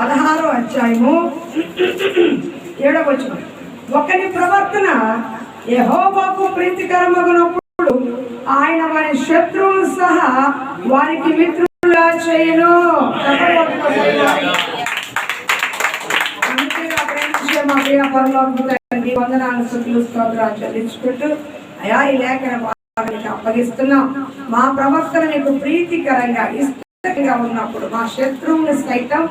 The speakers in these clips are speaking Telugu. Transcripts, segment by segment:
16వ అధ్యాయము 7వ వచనం. ఒకని ప్రవర్తన యెహోవాకు ప్రీతికరమగునప్పుడు ఆయన వారి శత్రువులు సహా వారికి మిత్రులుగా చేయను. మా ప్రియ పరలోకపు తండ్రి, వందనాలు స్తుతులు స్తోత్రాలు చెల్లించుకుంటూ అయా ఈ లేఖన అప్పగిస్తున్నాం. మా ప్రవర్తన మీకు ప్రీతికరంగా ఇష్టంగా ఉన్నప్పుడు మా శత్రువుని సైతం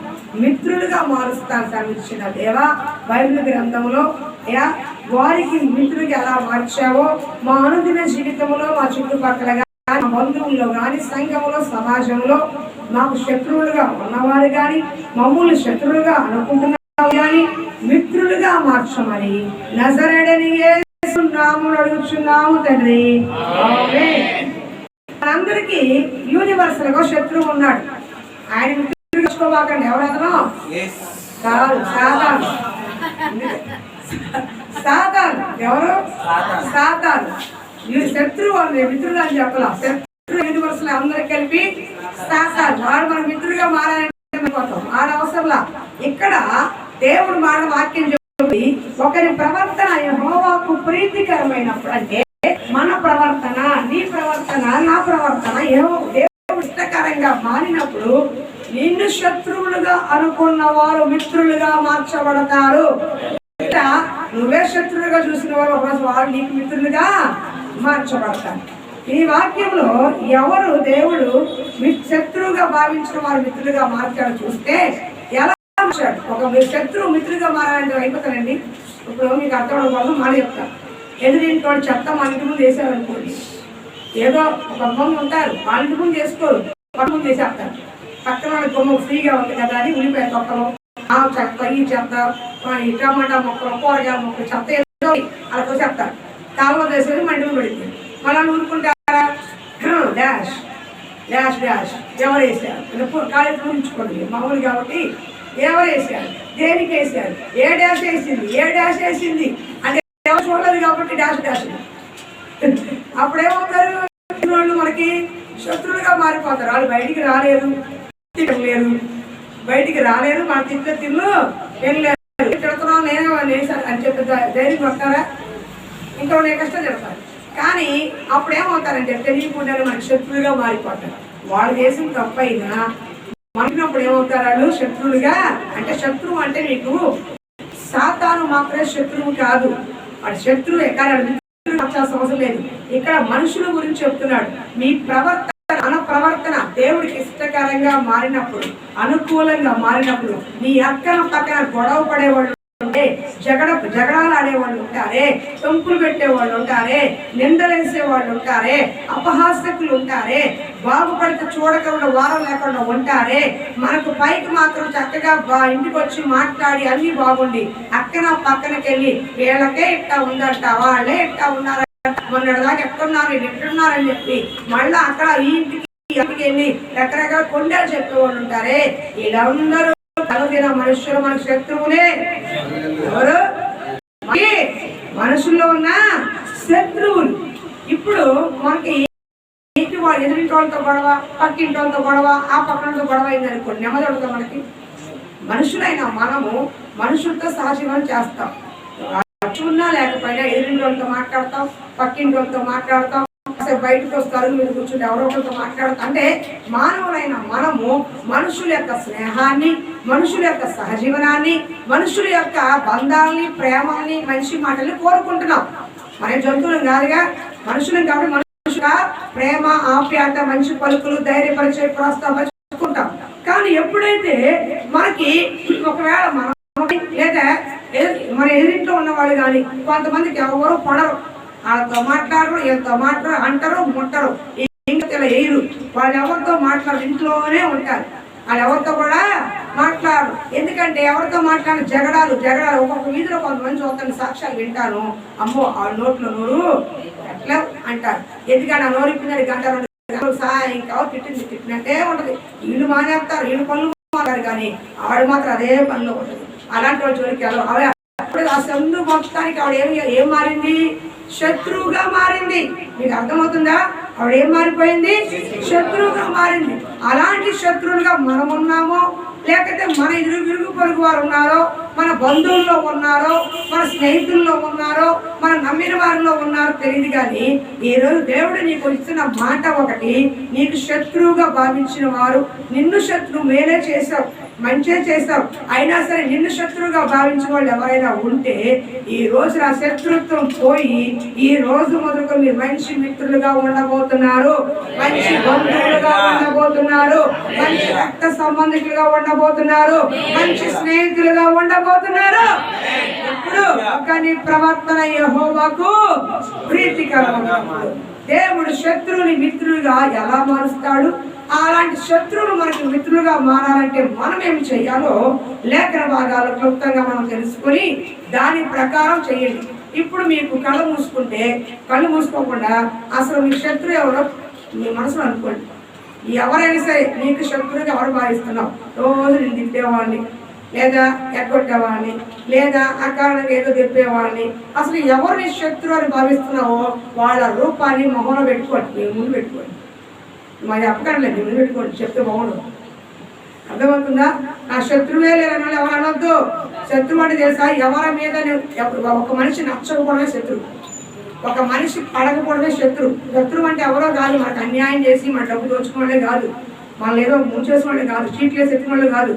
మిత్రులుగా మారుస్తాను శ్రమించిన దేవా. బైబిల్ గ్రంథంలో అయా వారికి మిత్రులుగా ఎలా మార్చావో మా అనుదిన జీవితంలో మా చుట్టుపక్కల కానీ మా బంధువుల్లో కానీ సంఘంలో సమాజంలో మాకు శత్రువులుగా ఉన్నవారు కానీ మమ్మల్ని శత్రువులుగా అనుకుంటున్నారు కానీ మిత్రులుగా మార్చమని నజరేయుడైన యేసు నామములో అడుగుచున్నాము తండ్రి, ఆమేన్. మనందరికీ యూనివర్సల్ గా శత్రువు ఉన్నాడు. ఆయన మిత్రులు తెచ్చుకోవాకండి. ఎవరతను కాదు, సాతాను. సాతాను ఎవరు? సాతాను. శత్రువు అని మిత్రుడు అని చెప్పాల. శత్రువు యూనివర్సల్ అందరు కలిపి సాతాను. వాడు మన మిత్రుడిగా మారాలంటే ఆడ అవసరంలా. ఇక్కడ దేవుడు మాట వాక్యం చెప్పి ఒకరి ప్రవర్తన యెహోవాకు ప్రీతికరమైనప్పుడు అంటే మన ప్రవర్తన, నీ ప్రవర్తన, నా ప్రవర్తన దేవుడు ఇష్టకరంగా మారినప్పుడు నిన్ను శత్రువులుగా అనుకున్న వారు మిత్రులుగా మార్చబడతారు. నువ్వే శత్రువులుగా చూసిన వారు ఒకరోజు వారు నీకు మిత్రులుగా మార్చబడతారు. ఈ వాక్యంలో ఎవరు దేవుడు శత్రువుగా భావించిన వారు మిత్రులుగా మార్చాడు చూస్తే ఎలా ఒక శత్రువు మిత్రులుగా మారాలంటే అయిపోతానండి. ఇప్పుడు మీకు అర్థం కోసం మాట చెప్తాను. ఎదురింటి చెత్త మన ఇంటి ముందు వేసారు అనుకోండి, ఏదో కొంతమంది ఉంటారు వాళ్ళ ఇంటి ముందు చేసుకోరు, పక్క ముందు వేసేస్తారు. పక్కన వాళ్ళ బొమ్మ ఫ్రీగా ఉంది కదా అని ఉల్లిపాయ తొక్కలు, ఆ చెత్త, ఈ చెత్త, ఈ టమాటా మొక్కలు, కూరగాయల మొక్కలు చెత్త ఏదో అలా కోసేస్తారు. కాలువ వేసేది మన ఇంటి పెడితే మళ్ళీ ఊరుకుంటారా? డాష్ డాష్ డాష్ ఎవరు వేసారు? ఖాళీ పూరించుకోండి మామూలు కాబట్టి ఎవరు వేసారు, దేనికి వేసారు, ఏ డాష్ వేసింది, ఏ డాష్ వేసింది అంటే ఎవరు చూడలేదు కాబట్టి డాష్ డాష్. అప్పుడేమవుతారు? వాళ్ళు మనకి శత్రువులుగా మారిపోతారు. వాళ్ళు బయటికి రాలేరు, తినలేరు, బయటికి రాలేరు, మన తిన్ను వెళ్ళలేరు. తిడుతున్నాం నేనే వాళ్ళు వేసాను అని చెప్పి ధైర్యం వస్తారా? ఇంకా నేను కష్టం చెప్తారు. కానీ అప్పుడేమవుతారంటే తెలియకుండా మనకి శత్రువులుగా మారిపోతారు. వాళ్ళు చేసిన తప్పైనా మనకినప్పుడు ఏమవుతారు? వాళ్ళు శత్రువులుగా. అంటే శత్రువు అంటే మీకు సాతాను మాత్రమే శత్రువు కాదు, వాడు శత్రువు ఎక్కడ అవసరం లేదు. ఇక్కడ మనుషుల గురించి చెప్తున్నాడు. మీ ప్రవర్తన దేవుడికి ఇష్టకరంగా మారినప్పుడు, అనుకూలంగా మారినప్పుడు మీ పక్కన గొడవ పడేవాళ్ళు ఉంటే, జగడాలు ఆడేవాళ్ళు ఉంటారే, చంపులు పెట్టేవాళ్ళు ఉంటారే, నిందలేసే వాళ్ళు ఉంటారే, అపహాసకులు ఉంటారే, బాగుపడితే చూడకుండా వారం లేకుండా ఉంటారే, మనకు పైకి మాత్రం చక్కగా ఇంటికి వచ్చి మాట్లాడి అన్ని బాగుండి పక్కనకెళ్ళి వీళ్ళకే ఇట్టా ఉందంట, వాళ్ళే ఇట్టా ఉన్నారంట, మొన్నటిదాకా ఎక్కడున్నారు ఎట్టున్నారని చెప్పి మళ్ళీ అక్కడ ఈ ఇంటికి వెళ్ళి రకరకాల కొండలు చెప్పేవాళ్ళు ఉంటారే. వీళ్ళందరూ మనుషులు మన శత్రువులే. ఎవరు? మనుషుల్లో ఉన్న శత్రువులు. ఇప్పుడు మనకి ఎదురింటి వాళ్ళతో గొడవ, పక్కింటి వాళ్ళతో గొడవ, ఆ పక్కనతో గొడవ అయింది అనుకోండి, నెమ్మది మనకి. మనుషులైనా మనము మనుషులతో సహజీవనం చేస్తాం. ఉన్నా లేకపోయినా ఎదురింటి వాళ్ళతో మాట్లాడతాం, పక్కింటి వాళ్ళతో మాట్లాడతాం, బయటకు వస్తారు మీరు కూర్చుంటే ఎవరో ఒకరితో మాట్లాడతాం. అంటే మానవులైన మనము మనుషుల యొక్క స్నేహాన్ని, మనుషుల యొక్క సహజీవనాన్ని, మనుషుల యొక్క బంధాలని, ప్రేమల్ని, మంచి మాటల్ని కోరుకుంటున్నాం. మన జంతువులం కాదుగా, మనుషులం కాబట్టి మనుషుగా ప్రేమ, ఆప్యాయత, మంచి పలుకులు, ధైర్యపరిచే ప్రోత్సాహం. కానీ ఎప్పుడైతే మనకి ఒకవేళ మనం లేదా మన ఎదురింట్లో ఉన్నవాళ్ళు కానీ కొంతమందికి ఎవరో పడరు, వాళ్ళతో మాట్లాడరు, వీళ్ళతో మాట్లాడరు, అంటారు, ముట్టరు, ఇంకా వేయరు. వాళ్ళు ఎవరితో మాట్లాడరు, ఇంట్లోనే ఉంటారు. వాళ్ళు ఎవరితో కూడా మాట్లాడరు. ఎందుకంటే ఎవరితో మాట్లాడిన జగడాలు. ఒక్కొక్క వీధిలో కొంతమంది చూస్తాను, సాక్ష్యాలు వింటాను. అమ్మో వాళ్ళ నోట్లో నోరు ఎట్లా అంటారు. ఎందుకంటే ఆ నోరు ఇప్పినాడు గంట 2 గంటలు ఇంకా తిట్టినట్టే ఉంటుంది. వీళ్ళు మానేస్తారు, వీళ్ళు పనులు మాట్లాడారు, కానీ ఆవిడ మాత్రం అదే పనిలో ఉంటుంది. అలాంటి వాళ్ళ జోలికి ఆవిడ ఆ సందు మొత్తానికి ఆవిడ ఏం మారింది? శత్రువుగా మారింది. మీకు అర్థమవుతుందా? ఆవిడ ఏం మారిపోయింది? శత్రువుగా మారింది. అలాంటి శత్రువులుగా మనం ఉన్నామో, లేకపోతే మన ఇరుగు పొరుగు వారు ఉన్నారో, మన బంధువుల్లో ఉన్నారో, మన స్నేహితుల్లో ఉన్నారో, మన నమ్మిన వారిలో ఉన్నారో తెలియదు. కానీ ఈరోజు దేవుడు నీకు ఇచ్చిన మాట ఒకటి, నీకు శత్రువుగా భావించిన వారు, నిన్ను శత్రువు మేలే చేశావు, మంచిగా చేస్తావు, అయినా సరే నిన్ను శత్రువుగా భావించిన వాళ్ళు ఎవరైనా ఉంటే ఈ రోజు ఆ శత్రుత్వం పోయి ఈ రోజు మొదలుకు మీరు మంచి మిత్రులుగా ఉండబోతున్నారు, మంచి బంధువులుగా ఉండబోతున్నారు, మంచి రక్త సంబంధికులుగా ఉండబోతున్నారు, మంచి స్నేహితులుగా ఉండబోతున్నారు. ఇప్పుడు ఒకని ప్రవర్తన యెహోవాకు ప్రీతికరమైనప్పుడు దేవుడు శత్రువుని మిత్రులుగా ఎలా మారుస్తాడు? అలాంటి శత్రువులు మనకు మిత్రులుగా మారాలంటే మనం ఏం చేయాలో లేఖన భాగాలు క్లుప్తంగా మనం తెలుసుకుని దాని ప్రకారం చేయండి. ఇప్పుడు మీకు కళ్ళు మూసుకుంటే, కళ్ళు మూసుకోకుండా అసలు మీ శత్రువు ఎవరో మీ మనసులో అనుకోండి. ఎవరైనా సరే నీకు శత్రువుగా ఎవరు భావిస్తున్నావు? రోజు నేను తిట్టేవాడిని, లేదా ఎగ్గొట్టేవాడిని, లేదా అకారణంగా ఏదో చెప్పేవాడిని, అసలు ఎవరు నీ శత్రువు అని భావిస్తున్నావో వాళ్ళ రూపాన్ని మొహంలో పెట్టుకోండి, మీ ముందు పెట్టుకోండి. మరి చెప్పకండి, ముందు పెట్టుకోండి, చెప్తే బాగుండదు. అర్థమవుతుందా? నా శత్రువే లేరని వాళ్ళు ఎవరు అనొద్దు. శత్రువు అంటే తెలుసా? ఎవరి మీద ఒక మనిషి నచ్చకపోవడమే శత్రువు, ఒక మనిషి పడకపోవడమే శత్రువు. శత్రువు అంటే ఎవరో కాదు, మనకు అన్యాయం చేసి మన డబ్బు దోచుకోవడమే కాదు, మనల్ని ఏదో ముంచేసుకోవడమే కాదు, చీట్లేసి ఎత్తుకోవడమే కాదు.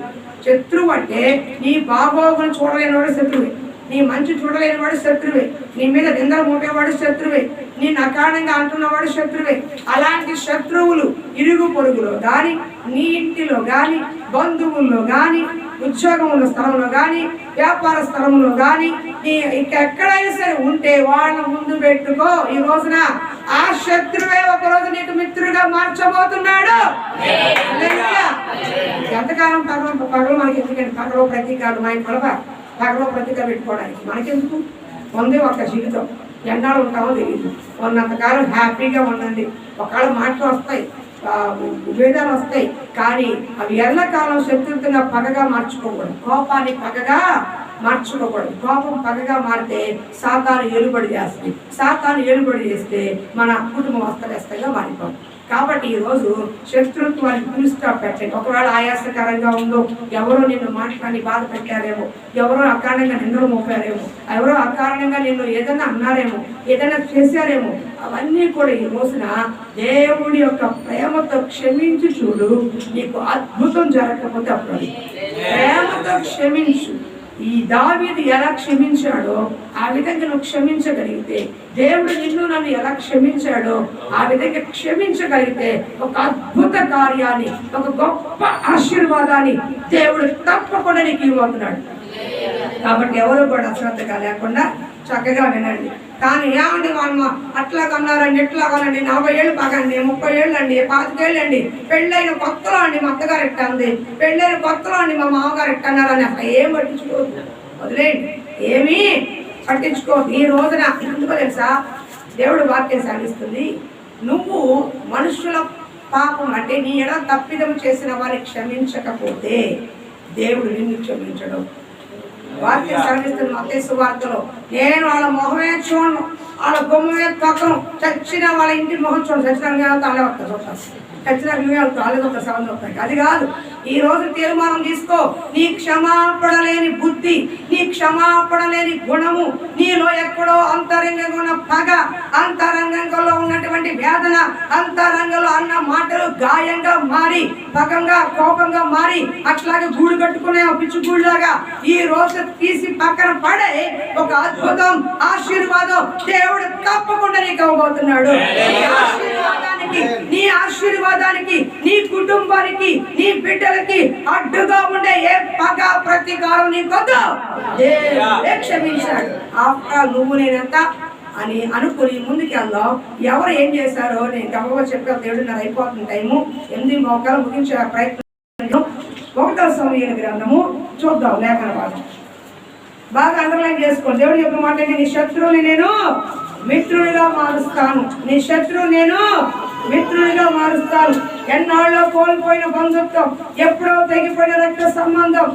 శత్రువు అంటే నీ బాగోగులు చూడలేని వాడు శత్రువే, నీ మంచి చూడలేని వాడు శత్రువే, నీ మీద నిందలు మోపేవాడు శత్రువే, నేను అకారణంగా అంటున్నవాడు శత్రువే. అలాంటి శత్రువులు ఇరుగు పొరుగులో కానీ, నీ ఇంటిలో కానీ, బంధువుల్లో కానీ, ఉద్యోగంలో స్థలంలో కానీ, వ్యాపార స్థలంలో కానీ, నీ ఇంకెక్కడైనా సరే ఉంటే వాళ్ళ ముందు పెట్టుకో. ఈ రోజున ఆ శత్రువే ఒకరోజు నీకు మిత్రుడిగా మార్చబోతున్నాడు. ఎంతకాలం పగలు మనకి ఎందుకంటే పగలో ప్రతీకాలు మా ఇంట్లో పగలో ప్రతీకాలు పెట్టుకోవడానికి మనకెందుకు? ముందే ఒక జీవితం, ఎన్నాళ్ళు ఉంటామో తెలియదు. ఉన్నంతకాలం హ్యాపీగా ఉండండి. ఒకవేళ మాటలు వస్తాయి, విభేదాలు వస్తాయి, కానీ అవి ఎల్లకాలం శత్రుత్వంగా పగగా మార్చుకోకూడదు. కోపాన్ని పగగా మార్చుకోకూడదు. కోపం పగగా మారితే సాతాను ఏలుబడి చేస్తుంది. సాతాను ఏలుబడి చేస్తే మన కుటుంబం అస్తవ్యస్తంగా మారిపోతుంది. కాబట్టి ఈరోజు శత్రుత్వానికి ఫుల్ స్టాప్ పెట్టండి. ఒకవేళ ఆయాసకరంగా ఉందో, ఎవరో నిన్ను మాట్లాడి బాధ పెట్టారేమో, ఎవరో అకారణంగా నిందలు మోపారేమో, ఎవరో అకారణంగా నిన్ను ఏదైనా అన్నారేమో, ఏదైనా చేశారేమో, అవన్నీ కూడా ఈ రోజున దేవుడి యొక్క ప్రేమతో క్షమించి చూడు. నీకు అద్భుతం జరగకపోతే అప్పుడు ప్రేమతో క్షమించు. ఈ దావీదు ఎలా క్షమించాడో ఆ విధంగా నువ్వు క్షమించగలిగితే, దేవుడు నిన్ను నన్ను ఎలా క్షమించాడో ఆ విధంగా క్షమించగలిగితే ఒక అద్భుత కార్యాన్ని, ఒక గొప్ప ఆశీర్వాదాన్ని దేవుడు తప్పకుండా నీకు ఇవ్వబోతున్నాడు. కాబట్టి ఎవరు కూడా అశ్రద్ధగా లేకుండా చక్కగా వినండి. కానీ ఏమండి వాళ్ళు అట్లా కన్నారండి, ఇట్లా కనండి, 40 ఏళ్ళు పగండి, 30 ఏళ్ళు అండి, 25 ఏళ్ళు అండి, పెళ్ళైన కొత్తలో అండి మా అత్తగారు ఎట్ట అంది, పెళ్ళైన కొత్తలో అండి మా మామగారు ఎట్ట అన్నారని అసలు ఏం పట్టించుకోవద్దు, వదిలేండి, ఏమీ పట్టించుకోవద్దు. ఈ రోజున ఎందుకో తెలుసా, దేవుడు వాక్యం సాగిస్తుంది, నువ్వు మనుషుల పాపం అంటే నీ ఎడ తప్పిదం చేసిన వారిని క్షమించకపోతే దేవుడు నిన్ను క్షమించడం. వాక్యం సెలవిస్తుంది మత్తయి సువార్తలో, నేను వాళ్ళ మొహమే చూడను, వాళ్ళ బొమ్మమే పక్కను, చచ్చిన వాళ్ళ ఇంటి మొహం చూడండి, చచ్చిన తాళే వస్తారు, చచ్చిన తాళేది ఒక సౌండ్ వస్తాయి. అది కాదు, ఈ రోజు తీర్మానం తీసుకో. నీ క్షమాపణ లేని బుద్ధి, నీ క్షమాపణ లేని గుణము, నీలో ఎక్కడో అంతరంగంగా ఉన్న పగ, అంతరంగంలో ఉన్నటువంటి వేదన, అంతరంగంలో అన్న మాటలు గాయంగా మారి, పగంగా కోపంగా మారి, అట్లాగే గూడు కట్టుకునే పిచ్చు గూడులాగా ఈ రోజు తీసి పక్కన పడే ఒక అద్భుతం ఆశీర్వాదం దేవుడు తప్పకుండా నీకు ఇవ్వబోతున్నాడు. నీ ఆశీర్వాదానికి, నీ కుటుంబానికి, నీ బిడ్డలకి అడ్డుగా ఉండే ఏ పగ ప్రతీకారం నీకొద్దు. దేవుడే క్షమించాడు. ఆఫ్టర్ నువ్వు నేనంత అని అనుకుని ముందుకు వెళ్దాం. ఎవరు ఏం చేశారో నేను గమగా చెప్పా. 7:30 అయిపోతుంది టైము. 8 మోకాలు ముగించే ప్రయత్నం. 1వ సమూయేలు గ్రంథము చూద్దాం. లేఖన భాగం బాగా అండర్లైన్ చేసుకోండి. దేవుడు చెప్పిన మాట, నీ శత్రువుని నేను మిత్రుడిగా మారుస్తాను, నీ శత్రువు నేను మిత్రుడిగా మారుస్తాను. ఎన్నాళ్ళో కోల్పోయిన బంధుత్వం, ఎప్పుడో తెగిపోయిన రక్త సంబంధం,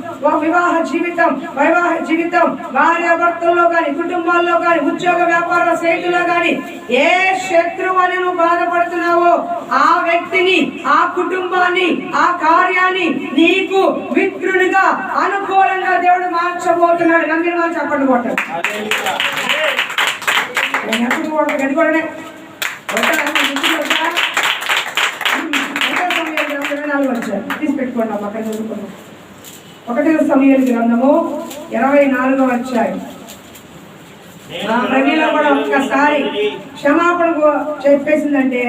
వివాహ జీవితం, వైవాహ జీవితం, భార్యాభర్తల్లో కానీ, కుటుంబాల్లో కానీ, ఉద్యోగ వ్యాపార స్నేహితుల్లో కానీ ఏ శత్రువు అని నువ్వు బాధపడుతున్నావో ఆ వ్యక్తిని, ఆ కుటుంబాన్ని, ఆ కార్యాన్ని నీకు మిత్రునిగా అనుకూలంగా దేవుడు మార్చబోతున్నాడు. నమ్మిన వాళ్ళు చెప్పండి కొట్టారు. తీసి పెట్టుకోండి పక్కన చదువుకున్నాం. 1 సమూయేలు గ్రంథము 24వ అధ్యాయం. ప్రవీణలో కూడా ఒక్కసారి క్షమాపణ చెప్పేసిందంటే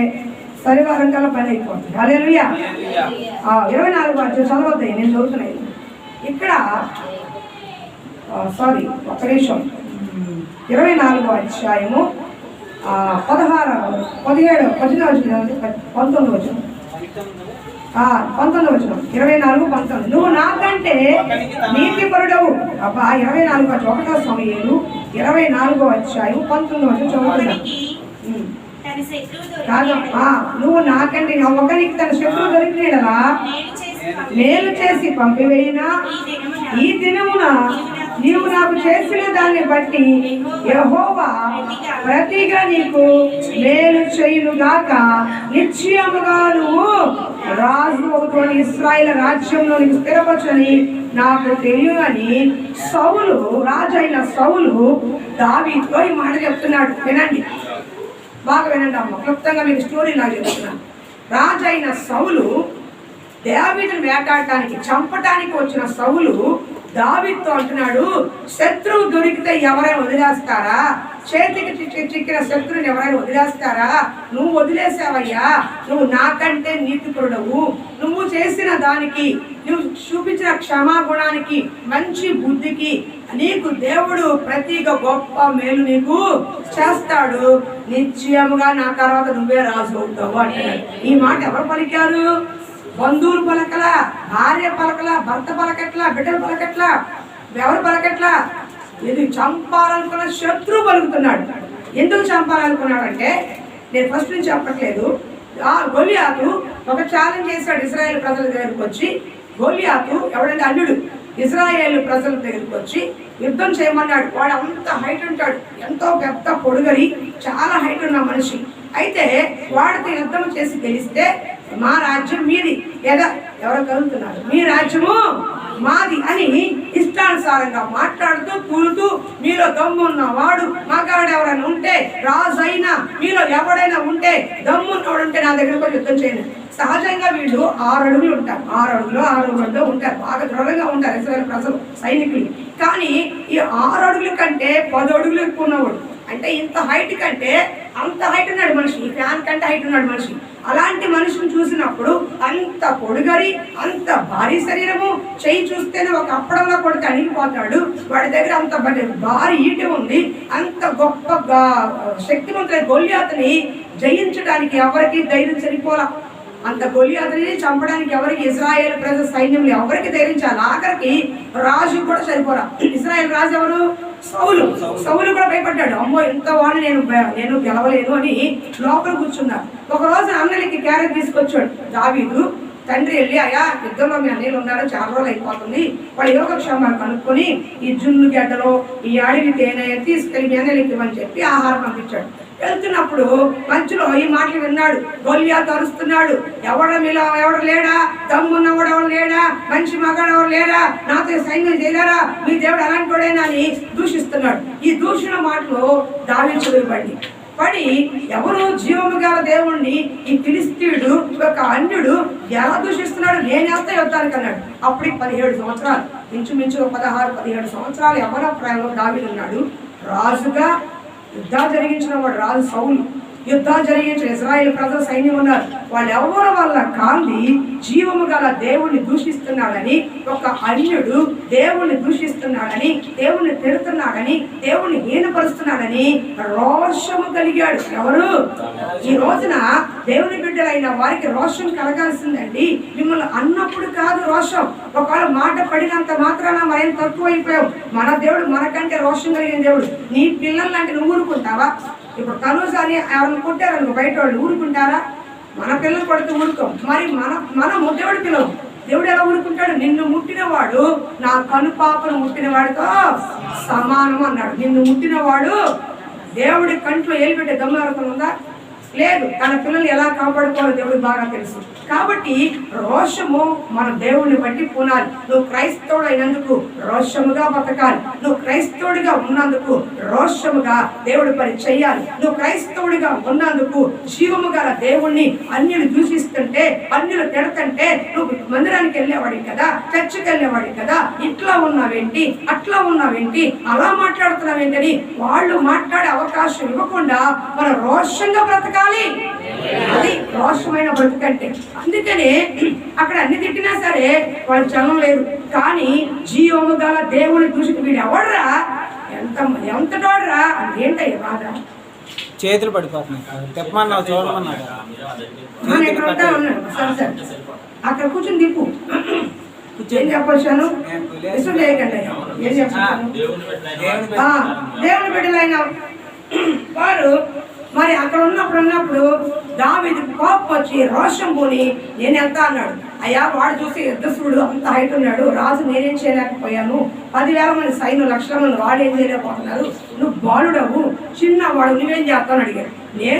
శనివారం కల్లా పని అయిపోతుంది. హల్లెలూయా. 24వ అధ్యాయం చదవద్దాయి, నేను చదువుతున్నాయి ఇక్కడ. సారీ, ఒక్క నిమిషం. 24వ అధ్యాయము 16, 17, 19 వచనం. 19 వచనం. 24, 19. నువ్వు నాకంటే నీతిపరుడవు. అబ్బా 24 1 సమూయేలు 24వ అధ్యాయం 19 వచనం చదువుతున్నా. కాదు, నువ్వు నాకంటే ఒకరికి తన శత్రువు దొరికినలా మేలు చేసి పంపివేయినా ఈ దినమున నీవు నాకు చేసిన దాన్ని బట్టి యెహోవా ప్రతిగా నీకు మేలు చేయునుగాక. నిశ్చయముగా నువ్వు రాజు అవుతోని ఇశ్రాయేలు రాజ్యంలో నీకు స్థిరపరచని నాకు తెలియని సౌలు, రాజైన సౌలు దావీదుతో ఈ మాట చెప్తున్నాడు. వినండి, బాగా వినండి అమ్మ. క్లుప్తంగా మీకు స్టోరీ నాకు చెప్తున్నాను. రాజైన సౌలు దావీదును వేటాడటానికి, చంపటానికి వచ్చిన సౌలు దావీదుతో అంటున్నాడు, శత్రువు దొరికితే ఎవరైనా వదిలేస్తారా? చేతికి చిక్కిన శత్రువుని ఎవరైనా వదిలేస్తారా? నువ్వు వదిలేసావయ్యా. నువ్వు నాకంటే నీతిపరుడవు. నువ్వు చేసిన దానికి, నువ్వు చూపించిన క్షమాగుణానికి, మంచి బుద్ధికి నీకు దేవుడు ప్రతిగా గొప్ప మేలు నీకు చేస్తాడు. నిశ్చయముగా నా తర్వాత నువ్వే రాజు అవుతావు అంటున్నాడు. ఈ మాట ఎవరు పలికారు? బంధువులు పలకలా, భార్య పలకలా, భర్త పలకట్లా, బిడ్డలు పలకట్లా, ఎవరు పలకట్లా. ఇది చంపాలనుకున్న శత్రువు పలుకుతున్నాడు. ఎందుకు చంపాలనుకున్నాడంటే నేను ఫస్ట్ నుంచి చెప్పట్లేదు. గొలియాతు ఒక ఛాలెంజ్ చేశాడు ఇశ్రాయేలు ప్రజల దగ్గరికి వచ్చి. గొలియాతు ఎవడంటే అల్లుడు, ఇశ్రాయేలు ప్రజల దగ్గరికి వచ్చి యుద్ధం చేయమన్నాడు. వాడు అంత హైట్ ఉంటాడు, ఎంతో పెద్ద పొడుగరి, చాలా హైట్ ఉన్న మనిషి. అయితే వాడితో యుద్ధం చేసి గెలిస్తే మా రాజ్యం మీది, లేదా ఎవరో కలుగుతున్నారు, మీ రాజ్యము మాది అని ఇష్టానుసారంగా మాట్లాడుతూ కూలుతూ, మీలో దమ్మున్న వాడు మగాడు ఎవరైనా ఉంటే, రాజు అయినా మీలో ఎవడైనా ఉంటే, దమ్మున్నవాడు ఉంటే నా దగ్గరకు యుద్ధం చేయండి. సహజంగా వీళ్ళు 6 అడుగులు ఉంటారు, 6 అడుగులు ఉంటారు, బాగా దృఢంగా ఉంటారు ఇశ్రాయేలు ప్రజలు, సైనికులు. కానీ ఈ 6 అడుగుల కంటే 10 అడుగులు ఎక్కువ ఉన్నవాడు, అంటే ఇంత హైట్ కంటే అంత హైట్ ఉన్నాడు మనిషి, ఈ ఫ్యాన్ కంటే హైట్ ఉన్నాడు మనిషి. అలాంటి మనిషిని చూసినప్పుడు అంత పొడుగరి, అంత భారీ శరీరము, చెయ్యి చూస్తేనే ఒక అప్పడంలో కొడితే అణిగిపోతాడు. వాడి దగ్గర అంత భారీ ఈట ఉంది. అంత గొప్ప శక్తివంతులైన గొలియాతుని జయించడానికి ఎవరికి ధైర్యం సరిపోలా. అంత గొలియాతుని చంపడానికి ఎవరికి, ఇశ్రాయేలు ప్రజల సైన్యంలో ఎవరికి ధైర్యించాలి? ఆఖరికి రాజు కూడా సరిపోరా. ఇశ్రాయేల్ రాజు ఎవరు? సౌలు. సౌలు కూడా భయపడ్డాడు. అమ్మో, ఇంత వాడిని నేను గెలవలేను అని లోపల కూర్చున్నారు. ఒక రోజు అన్నలకి క్యారెట్ తీసుకొచ్చాడు దావీదు. తండ్రి వెళ్ళి, అయ్యా యుద్ధంలో మీ అన్నయ్యలు ఉన్నారు, చాలా రోజులు అయిపోతుంది, వాళ్ళ యోగక్షేమాలు కనుక్కొని ఈ జున్ను గడ్డలో ఈ అడవి తేనె తీసుకెళ్ళి మీ అన్నయ్యలకి ఇవ్వని చెప్పి ఆహారం పంపించాడు. వెళ్తున్నప్పుడు మధ్యలో ఈ మాటలు విన్నాడు. గొలియాతు అరుస్తున్నాడు, ఎవడు లేడా? దమ్మున్నవాడు ఎవడు లేడా? మంచి మగాడు ఎవరు లేడా? నాతో సైన్యం చేయలేరా? మీ దేవుడు అలాంటి వాడేనా అని దూషిస్తున్నాడు. ఈ దూషణ మాటలు దావీదు పడి ఎవరు జీవము గల దేవుణ్ణి ఈ ఫిలిష్తీయుడు, ఒక అన్యుడు ఎలా దూషిస్తున్నాడు, నేను వెళ్తా యుద్ధానికి అన్నాడు. అప్పటికి 17 సంవత్సరాలు, ఇంచుమించు 16-17 సంవత్సరాలు ఎవరో ప్రాయంలో దావీదు ఉన్నాడు. రాజుగా యుద్ధాలు జరిగించిన వాడు రాజు సౌలు. యుద్ధాలు జరిగించిన ఇశ్రాయేలు ప్రజల సైన్యం ఉన్నారు. వాళ్ళు ఎవరి వల్ల కాంది జీవము గల దేవుణ్ణి దూషిస్తున్నాడని, ఒక అన్యుడు దేవుణ్ణి దూషిస్తున్నాడని, దేవుణ్ణి తిడుతున్నాడని, దేవుణ్ణి హీనపరుస్తున్నాడని రోషము కలిగాడు. ఎవరు? ఈ రోజున దేవుని బిడ్డలైన వారికి రోషం కలగాల్సిందండి. మిమ్మల్ని అన్నప్పుడు కాదు రోషం. ఒకవేళ మాట పడినంత మాత్రాన మరేం తక్కువ అయిపోయావు. మన దేవుడు మనకంటే రోషం కలిగిన దేవుడు. నీ పిల్లలు అంటే నువ్వు ఊరుకుంటావా? ఇప్పుడు తనుజ అని ఎవరిని కొట్టారనుకో, బయట వాళ్ళు ఊరుకుంటారా? మన పిల్లలు కొడితే ఊరుకోం, మరి మనము దేవుడి పిల్లలు. దేవుడు ఎలా ఊరుకుంటాడు? నిన్ను ముట్టినవాడు నా కనుపాపను ముట్టిన వాడితో సమానం అన్నాడు. నిన్ను ముట్టినవాడు దేవుడి కంట్లో ఏలిపెట్టే దమ్ము ఎవరికైనా ఉందా? లేదు. తన పిల్లలు ఎలా కాపాడుకోవాలో దేవుడికి బాగా తెలుసు. కాబట్టి రోషము మన దేవుడిని బట్టి పూనాలి. నువ్వు క్రైస్తవుడు అయినందుకు రోషముగా బతకాలి. నువ్వు క్రైస్తవుడిగా ఉన్నందుకు రోషముగా దేవుడి పని చెయ్యాలి. నువ్వు క్రైస్తవుడిగా ఉన్నందుకు జీవము గల దేవుణ్ణి అన్యులు దూషిస్తుంటే, అన్యులు తిడతంటే నువ్వు మందిరానికి వెళ్ళేవాడి కదా, చర్చికి వెళ్ళేవాడి కదా, ఇట్లా ఉన్నావేంటి, అట్లా ఉన్నావేంటి, అలా మాట్లాడుతున్నావేంటని వాళ్ళు మాట్లాడే అవకాశం ఇవ్వకుండా మనం రోషంగా బ్రతకాలి. అది రోషమైన బ్రతుకంటే. అందుకనే అక్కడ అన్ని తిట్టినా సరే వాళ్ళు చలం లేదు. కానీ జీవము గల దేవుని దూషిత వీడు ఎవడరా, ఎంత తోడరా అంటే ఏంటయ్యా బాధ? చేతులు పడిపోతున్నాయి. తెప్పమన్నావు, చూడమన్నాడు. అక్కడ కూర్చొని దిప్పు. ఏం చెప్పొచ్చాను? చేయకండి. ఏం చెప్పాను? దేవుని బిడ్డలైన వారు మరి అక్కడ ఉన్నప్పుడు దావీదు కోపం వచ్చి రోషం పోని నేను వెళ్తా అన్నాడు. అయ్యా వాడు చూసి యుద్ధసుడు అంత హైట్ ఉన్నాడు, రాజు నేనేం చేయలేకపోయాను, 10,000 మంది సైన్యం, లక్షల మంది వాడు ఏం చేయలేకపోతున్నారు, నువ్వు బాలుడవు, చిన్నవాడు, నువ్వేం చేస్తావు అడిగాడు. నేను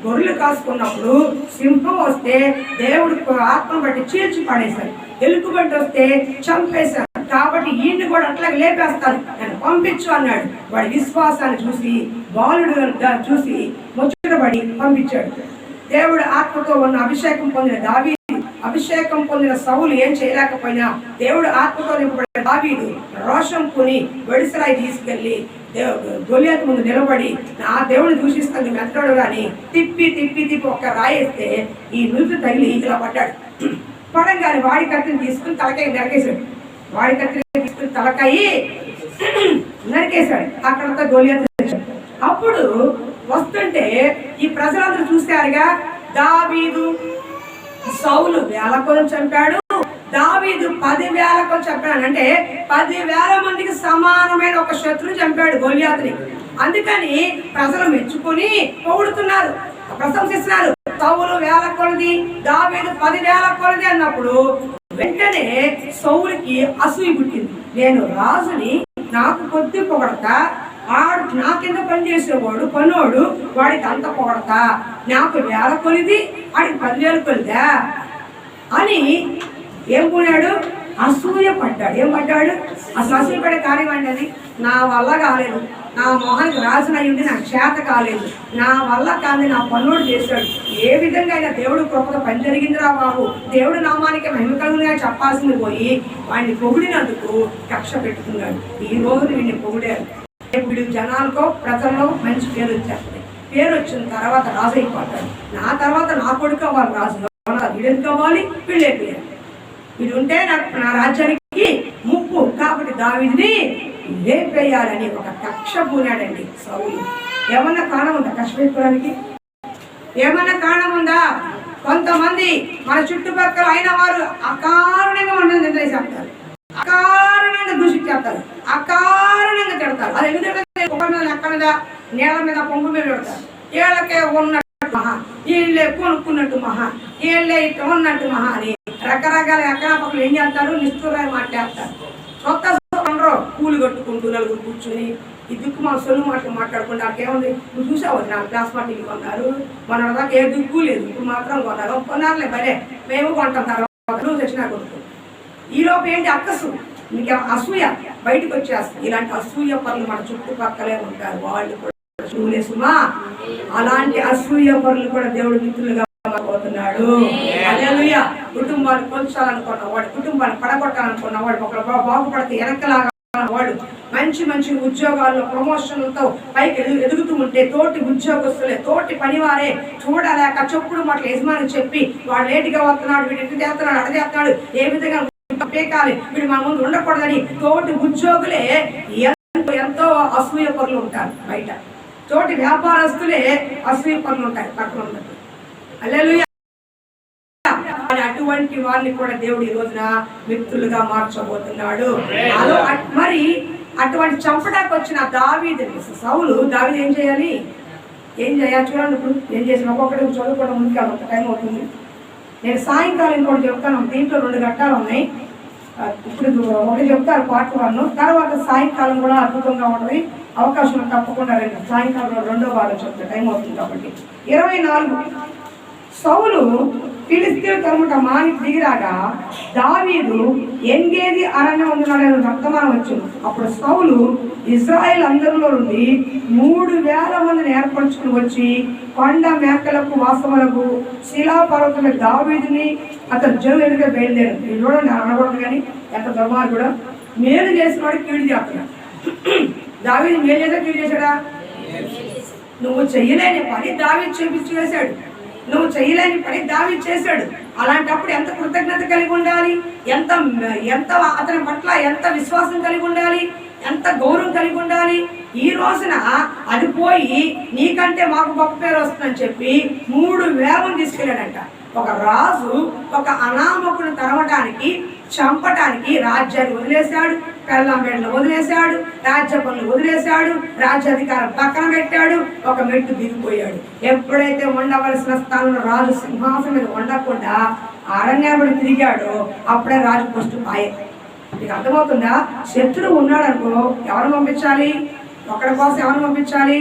గొర్రెలు కాసుకున్నప్పుడు సింహం వస్తే దేవుడు ఆత్మను బట్టి చీల్చి పడేశాడు, ఎలుకబంటి వస్తే చంపేశాడు, కాబట్టి ఈయన్ని కూడా అట్లాగే లేపేస్తాను, నేను పంపించు అన్నాడు. వాడి విశ్వాసాన్ని చూసి బాలుడు చూసి ముచ్చటపడి పంపించాడు. దేవుడు ఆత్మతో ఉన్న అభిషేకం పొందిన దావీదు, అభిషేకం పొందిన సౌలు ఏం చేయలేకపోయినా దేవుడు ఆత్మతో నింపబడిన దావీదు రోషం కొని వెడిసరాయి తీసుకెళ్లి గొలియాతు ముందు నిలబడి నా దేవుని దూషిస్తుంది మెత్తడు కానీ తిప్పి తిప్పి తిప్పి ఒక్క రాయేస్తే ఈ నుదురు తగిలి ఇలా పడ్డాడు. పడంగానే వాడి కత్తిని తీసుకుని తలకాయ నరికేశాడు. వాడి కత్తిని తీసుకుని తలకాయి నరికేశాడు. అక్కడంతా గొలియాతు. అప్పుడు వస్తుంటే ఈ ప్రజలందరూ చూశారుగా, దావీదు సౌలు 1000 కొలను చంపాడు, దావీదు 10,000 కొలను చంపాడు. అంటే 10,000 మందికి సమానమైన ఒక శత్రువు చంపాడు గొలియాతుని. అందుకని ప్రజలు మెచ్చుకొని పొగుడుతున్నారు, ప్రశంసిస్తున్నారు. సౌలు 1000 కొలది, దావీదు 10,000 కొలది అన్నప్పుడు వెంటనే సౌలుకి అసూయ పుట్టింది. నేను రాజుని, నాకు కొద్ది పొగడతా, ఆడు నా కింద పనిచేసేవాడు పనోడు, వాడికి అంత పొగడతా, నాకు 1000 కొలిది వాడికి 10,000 కొలిదా అని ఏం పోయాడు? అసూయ పడ్డాడు. ఏం పడ్డాడు? అసలు అసూయ పడే కార్యం అంటే అది నా వల్ల కాలేదు, నా మొహానికి రాజున అయ్యుండి నాకు చేత కాలేదు, నా వల్ల కాదు, నా పనుడు చేశాడు. ఏ విధంగా అయినా దేవుడు కృపగా పని జరిగిందిరా బాబు, దేవుడు నామానికి మహిమకరంగా చెప్పాల్సింది పోయి వాడిని పొగిడినందుకు కక్ష పెట్టుకున్నాడు. ఈ రోజు వీడిని పొగిడారు. వీడు జనాలకో ప్రజల్లో మంచి పేరు వచ్చేస్తుంది. పేరు వచ్చిన తర్వాత రాజు అయిపోతాడు. నా తర్వాత నా కొడుకు అవ్వాలి రాజు, వీడు ఎందుకు అవ్వాలి, వీళ్ళే పేరు, వీడు ఉంటే నాకు నా రాజ్యానికి ముప్పు, కాబట్టి దావీదుని లేపేయాలని ఒక కక్ష పూనాడండి సౌలు. ఏమన్నా కారణం ఉందా కక్ష పెట్టుకోవడానికి? ఏమన్నా కారణం ఉందా? కొంతమంది మన చుట్టుపక్కల అయిన వారు అకారణంగా మనం నిర్ణయిస్తారు, అకారణంగా దూషించేస్తారు, అకారణంగా తిడతారు. అది ఎందుకంటే ఎక్కడ మీద నేల మీద పొంగు మీద పెడతారు. ఏళ్ళకే ఉన్నట్టు మహా, వీళ్ళే కొనుక్కున్నట్టు మహా, వీళ్ళే ఇట్లా ఉన్నట్టు మహా అని రకరకాల ఎక్కడపక్కలు ఏం చేస్తారు, నిష్ఠూరాలు మాట్లాడతారు. కొత్త పూలు కట్టుకుంటూ నలుగురు కూర్చుని ఈ దిక్కు మన సొల్లు మాటలు మాట్లాడుకుంటే నాకేముంది, నువ్వు చూసావు నా క్లాస్ పార్టీకి కొన్నారు, మన దాకా ఏ దిక్కు లేదు, ఇప్పుడు మాత్రం కొన్నారు, కొన్నారులే భలే మేము కొంటాం, తర్వాత నువ్వు తెచ్చినా కొడుకు. ఈలోపు ఏంటి అక్కసు, మీకు అసూయ బయటకు వచ్చేస్తుంది. ఇలాంటి అసూయ పనులు మన చుట్టుపక్కలే ఉంటారు, వాళ్ళు కూడా సుమా అలాంటి అసూయ పనులు కూడా దేవుడు మిత్రులుగా పోతున్నాడు. హల్లెలూయా. కుటుంబాలు కొల్చాలనుకున్నవాడు, కుటుంబాన్ని పడగొట్టాలనుకున్నవాడు, ఒకరు బాగుపడితే వెనకలాగా వాడు, మంచి మంచి ఉద్యోగాల్లో ప్రమోషన్లతో పైకి ఎదుగుతూ ఉంటే తోటి ఉద్యోగస్తులే, తోటి పనివారే చూడలేక చెప్పుడు మాటలు యజమాని చెప్పి వాడు లేటుగా వస్తున్నాడు, వీడు ఎటు చేస్తున్నాడు, అటు చేస్తున్నాడు, ఏ విధంగా పేకాలి, వీడు మన ముందు ఉండకూడదని తోటి ఉద్యోగులే ఎంతో అసూయ పనులు ఉంటారు బయట. తోటి వ్యాపారస్తులే అసూయ పనులు ఉంటాయి పక్కన ఉన్నట్టు. హల్లెలూయా. అటువంటి వారిని కూడా దేవుడు ఈ రోజున మిత్రులుగా మార్చబోతున్నాడు. మరి అటువంటి చంపడానికి వచ్చిన దావీదు సౌలు, దావీదు ఏం చేయాలి? ఏం చేయాలి చూడండి. ఇప్పుడు ఏం చేసిన ఒక్కొక్కటి చదువుకోవడం ముందుకు ఒక టైం అవుతుంది. నేను సాయంకాలం ఇంకోటి చెప్తాను. దీంట్లో 2 ఘట్టాలు ఉన్నాయి. ఇప్పుడు ఒకటి చెప్తారు పార్ట్ 1, తర్వాత సాయంకాలం కూడా అద్భుతంగా ఉంటుంది. అవకాశం తప్పకుండా రండి. సాయంకాలం 2వ భాగం చెప్తే టైం అవుతుంది కాబట్టి. 24 సౌలు ఫిలిష్తీయుల తరుముట మాని దిగిరాగా దావీదు ఎంగేది అరణ్యం అందున్నాడని వర్తమానం వచ్చింది. అప్పుడు సౌలు ఇశ్రాయేల్ అందరిలో నుండి 3000 మందిని ఏర్పరచుకుని వచ్చి కొండ మేకలకు వాసములకు శిలాపర్వతమైన దావీదుని అతను జనులు ఎదురుగా బయలుదేరారు. ఇది చూడండి, అనకూడదు కానీ ఎంత దుర్మార్గుడు. మేలు చేసిన వాడు కీడు చేస్తున్నాడు. దావీదు మేలు చేసా కీడు చేశాడా? నువ్వు చెయ్యలేని పని దావీదు చేపించి వేశాడు. నువ్వు చేయలేని పని దావీదు చేశాడు. అలాంటప్పుడు ఎంత కృతజ్ఞత కలిగి ఉండాలి, ఎంత ఎంత అతని పట్ల ఎంత విశ్వాసం కలిగి ఉండాలి, ఎంత గౌరవం కలిగి ఉండాలి. ఈ రోజున అది పోయి నీకంటే మాకు గొప్ప పేరు వస్తుందని చెప్పి 3000 మంది తీసుకెళ్ళాడంట. ఒక రాజు ఒక అనామకుని తరవటానికి, చంపటానికి రాజ్యాన్ని వదిలేశాడు, పెళ్ళంబేడలు వదిలేశాడు, రాజ్య పనులు వదిలేశాడు, రాజ్యాధికారం పక్కన పెట్టాడు, ఒక మెట్టు దిగిపోయాడు. ఎప్పుడైతే ఉండవలసిన స్థానంలో రాజు సింహాసనం మీద ఉండకుండా అరణ్యాబడి తిరిగాడో అప్పుడే రాజు పోస్ట్ పాయే. మీకు అర్థమవుతుందా? శత్రువు ఉన్నాడు అనుకో, ఎవరు పంపించాలి? ఒకరి కోసం ఎవరు పంపించాలి?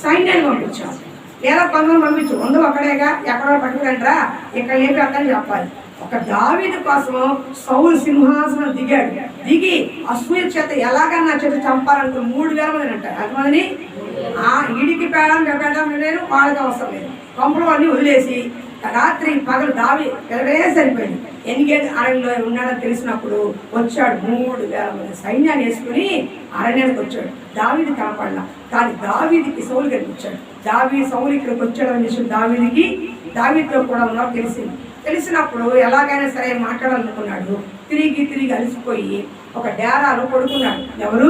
సైన్యాన్ని పంపించాలి. లేదా కొందరు పంపించు, ముందు అక్కడేగా, ఎక్కడో పట్టుకురంటరా, ఇక్కడ లేపి అక్కడని చెప్పాలి. ఒక దావీదు కోసం సౌలు సింహాసనం దిగాడు. దిగి అసూయ చేత ఎలాగన్నా చేత చంపాలనుకుని 3000 మందిని అంటారు. అంతమందిని ఈడికి పేడం లేదు, వాళ్ళకి అవసరం లేదు. కొంపలు అన్నీ వదిలేసి రాత్రి పగలు దావి ఎక్కడే సరిపోయింది. ఎనిమిది అరణ్యంలో ఉన్నాడని తెలిసినప్పుడు వచ్చాడు. 3000 మంది సైన్యాన్ని వేసుకుని అరణ్యానికి వచ్చాడు. దావీది కనపడలా, కానీ దావీదికి సౌలు కనిపించాడు. సౌలు ఇక్కడికి వచ్చాడని విషయం దావీదుతో కూడా ఉన్నాడు తెలిసింది. తెలిసినప్పుడు ఎలాగైనా సరే మాట్లాడాలనుకున్నాడు. తిరిగి అలసిపోయి ఒక డేరాలో పడుకున్నాడు. ఎవరు?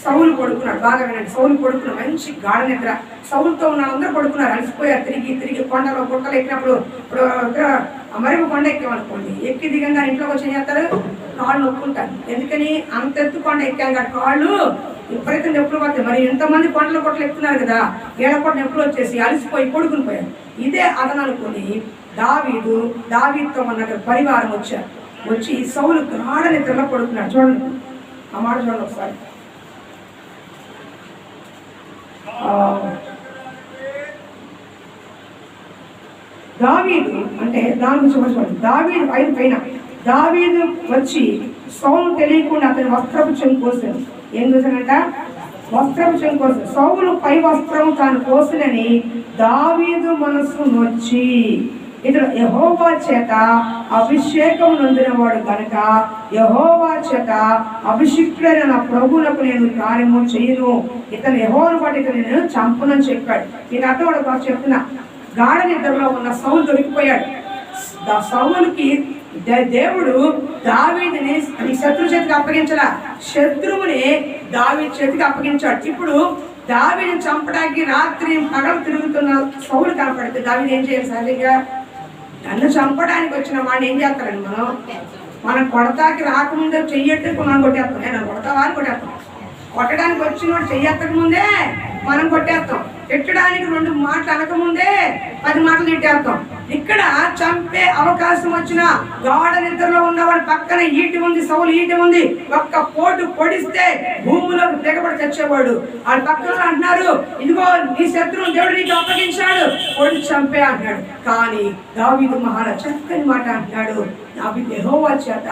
సౌలు పడుకున్నాడు. బాగా వినండి, సౌలు పడుకున్నాడు. మంచి గాఢ నిద్ర. సౌలుతో ఉన్న అందరూ పడుకున్నారు, అలసిపోయారు. తిరిగి కొండలో గుట్టలు ఎక్కినప్పుడు ఇప్పుడు మరొక కొండ ఎక్కామనుకోండి, ఎక్కి దిగంగా ఇంట్లోకి వచ్చి ఏం చేస్తారు? కాళ్ళు నొక్కుంటారు. ఎందుకని? అంత ఎత్తు కొండ ఎక్కాం కదా, కాళ్ళు విపరీతం నొప్పులు పడతాయి. మరి ఎంతమంది కొండల కొట్టలు ఎక్కుతున్నారు కదా, ఏడకొట్ట నొప్పులు వచ్చేసి అలసిపోయి పడుకుని పోయారు. ఇదే అదననుకుని దావీదుతో ఉన్న పరివారం వచ్చి సౌలు గాఢ నిద్రలో పడుకున్నాడు. చూడండి ఆ మాట చూడండి ఒకసారి. దావీదు అంటే దాని చూడండి. దావీదు పైన దావీదు వచ్చి సౌలు తెలియకుండా అతని వస్త్రపు చెంగు కోసాడు. ఏం చూసానంట? వస్త్రపు చెంగు కోసాడు. సౌలు పై వస్త్రం తాను కోసినని దావీదు మనస్సు నొచ్చి, ఇతడు యెహోవా చేత అభిషేకం నొందినవాడు కనుక యెహోవా చేత అభిషిక్తుడైన నా ప్రభువులకు నేను కార్యము చేయను, ఇతను యెహోవాను బట్టి ఇతను నేను చంపునని చెప్పాడు. నేను అర్థం కూడా చెప్తున్నా. గాఢ నిద్రలో ఉన్న సౌలు దొరికిపోయాడు. సౌలుకి దేవుడు దావీదుని శత్రు చేతికి అప్పగించలా, శత్రువుని దావీదు చేతికి అప్పగించాడు. ఇప్పుడు దావీదుని చంపడానికి రాత్రి పగలు తిరుగుతున్న సౌలు కనపడితే దావీదు ఏం చేయాలి? సహజంగా నన్ను చంపడానికి వచ్చిన వాడిని ఏం చేస్తారండి? మనం కొడతాకి రాకముందే చెయ్యట్టుకు మనం కొట్టేస్తాం. నేను కొడతావా అని కొట్టేస్తాం. కొట్టడానికి వచ్చిన వాడు చెయ్యెత్తక ముందే మనం కొట్టేస్తాం. తిట్టడానికి 2 మాటలు అనకముందే 10 మాటలు తిట్టేస్తాం. ఇక్కడ చంపే అవకాశం వచ్చిన గాఢ నిద్రలో ఉన్నవాడు పక్కన ఈటి ఉంది, సౌలు ఈటి ఉంది. ఒక్క పోటు పొడిస్తే భూమిలోకి తెగబడి చచ్చేవాడు. వాళ్ళ పక్కన అంటున్నారు, ఇదిగో నీ శత్రువు దేవుడు నీకు అప్పగించాడు, పొడి చంపే అంటున్నాడు. కానీ దావీదు మహారాజు చక్కని మాట అంటున్నాడు, యెహోవా చేత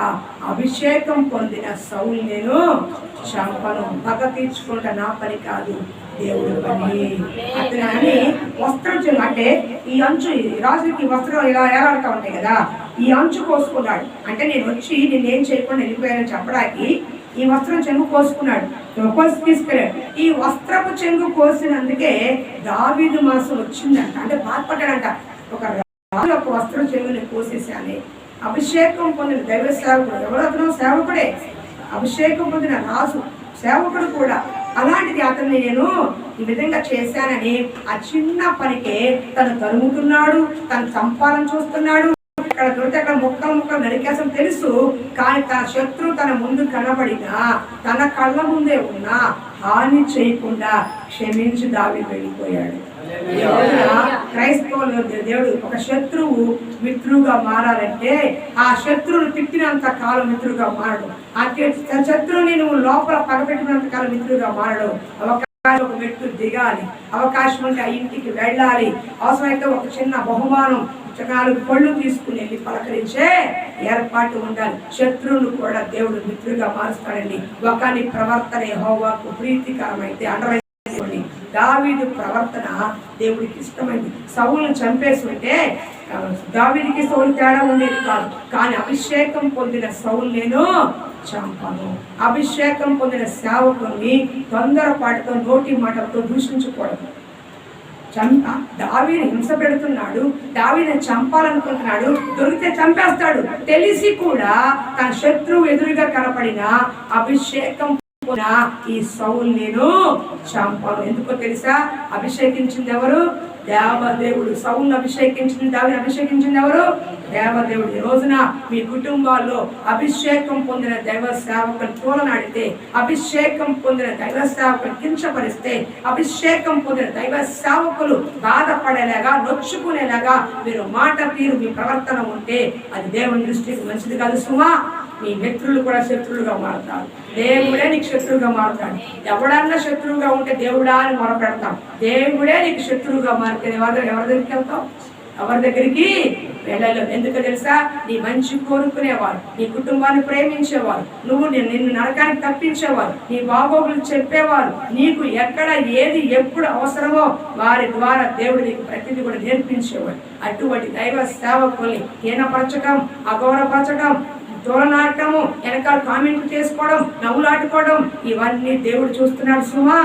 అభిషేకం పొందిన సౌలు నేను చంపను, పగ తీర్చుకుంటా నా పని కాదు, దేవుడు పని అతను అని వస్త్రం చెంగు. అంటే ఈ అంచు రాజుకి వస్త్రం ఇలా ఏలాడుతూ ఉంటాయి కదా, ఈ అంచు కోసుకున్నాడు. అంటే నేను వచ్చి నేనేం చేయకుండా వెళ్ళిపోయానని చెప్పడానికి ఈ వస్త్రం చెంగు కోసుకున్నాడు, కోసి తీసుకెళ్ళాడు. ఈ వస్త్రపు చెంగు కోసినందుకే దావీదు మనసు వచ్చిందంట. అంటే బాధపడ్డాడంట. ఒక రాజు ఒక వస్త్రం చెంగుని కోసేసాని అభిషేకం పొందిన దైవ సేవకుడు, ఎవరతను సేవకుడే, అభిషేకం పొందిన రాజు సేవకుడు కూడా. అలాంటిది అతన్ని నేను ఈ విధంగా చేశానని ఆ చిన్న పనికే తను తరుముతున్నాడు, తను చంపాలని చూస్తున్నాడు. ఇక్కడ దొరికితే అక్కడ ముక్కలు నరికేసం తెలుసు. కానీ తన శత్రువు తన ముందు కనబడినా, తన కళ్ళ ముందే ఉన్నా హాని చేయకుండా క్షమించి దావీదు వెళ్ళిపోయాడు. క్రైస్తవులు దేవుడు ఒక శత్రువు మిత్రువుగా మారాలంటే ఆ శత్రువును తిట్టినంత కాలం మిత్రుడుగా మారడు. ఆ శత్రువుని నువ్వు లోపల పగపెట్టినంత కాలం మిత్రుడుగా మారడు. ఒక మెట్టు దిగాలి, అవకాశం ఉంటే ఆ ఇంటికి వెళ్ళాలి, అవసరమైతే ఒక చిన్న బహుమానం 4 పళ్ళు తీసుకుని వెళ్ళి పలకరించే ఏర్పాటు ఉండాలి. శత్రువును కూడా దేవుడు మిత్రుగా మారుస్తాడండి. ఒకని ప్రవర్తన యెహోవాకు ప్రీతికరమైతే అండర్లైన్. దావీదు ప్రవర్తన దేవుడికి ఇష్టమైంది. సౌలును చంపేస్తుంటే దావీదుకి సౌలు తేడా ఉండేది కాదు, కానీ అభిషేకం పొందిన సౌలు నేను చంపను. అభిషేకం పొందిన సేవకుని తొందరపాటుతో నోటి మాటలతో దూషించకూడదు. దావీదుని హింస పెడుతున్నాడు, దావీదుని చంపాలనుకుంటున్నాడు, దొరికితే చంపేస్తాడు. తెలిసి కూడా తన శత్రువు ఎదురుగా కనపడిన అభిషేకం ఈ సౌలు నేను చంపను. ఎందుకో తెలుసా? అభిషేకించింది ఎవరు? దేవదేవుడు. సౌలును అభిషేకించింది, దావీదుని అభిషేకించింది ఎవరు? దేవదేవుడు. ఈ రోజున మీ కుటుంబాల్లో అభిషేకం పొందిన దైవ సేవకులు తోలనాడితే, అభిషేకం పొందిన దైవ సేవకులు కించపరిస్తే, అభిషేకం పొందిన దైవ సేవకులు బాధపడేలాగా నొచ్చుకునేలాగా మీరు మాట తీరు మీ ప్రవర్తన ఉంటే అది దేవుని దృష్టికి మంచిది కాదు సుమా. మీ మిత్రులు కూడా శత్రువులుగా మారుతారు. దేవుడే నీకు శత్రువుగా మారుతాడు. ఎవడన్నా శత్రువుగా ఉంటే దేవుడా అని మొరపెడతాం. దేవుడే నీకు శత్రువుగా మారితే ఎవరి దగ్గరికి వెళ్తావు? ఎవరి దగ్గరికి వెళ్ళలేదు. ఎందుకు తెలుసా? నీ మంచి కోరుకునేవారు, నీ కుటుంబాన్ని ప్రేమించేవారు, నిన్ను నరకానికి తప్పించేవారు, నీ బాగోగులు చెప్పేవారు, నీకు ఎక్కడ ఏది ఎప్పుడు అవసరమో వారి ద్వారా దేవుడు నీకు ప్రతిదీ కూడా నేర్పించేవాడు. అటువంటి దైవ సేవకుల్ని హీనపరచడం, అగౌరవపరచడం, తోలనాటము, వెనకాల కామెంట్లు చేసుకోవడం, నవ్వులాటుకోవడం ఇవన్నీ దేవుడు చూస్తున్నాడు సుమా.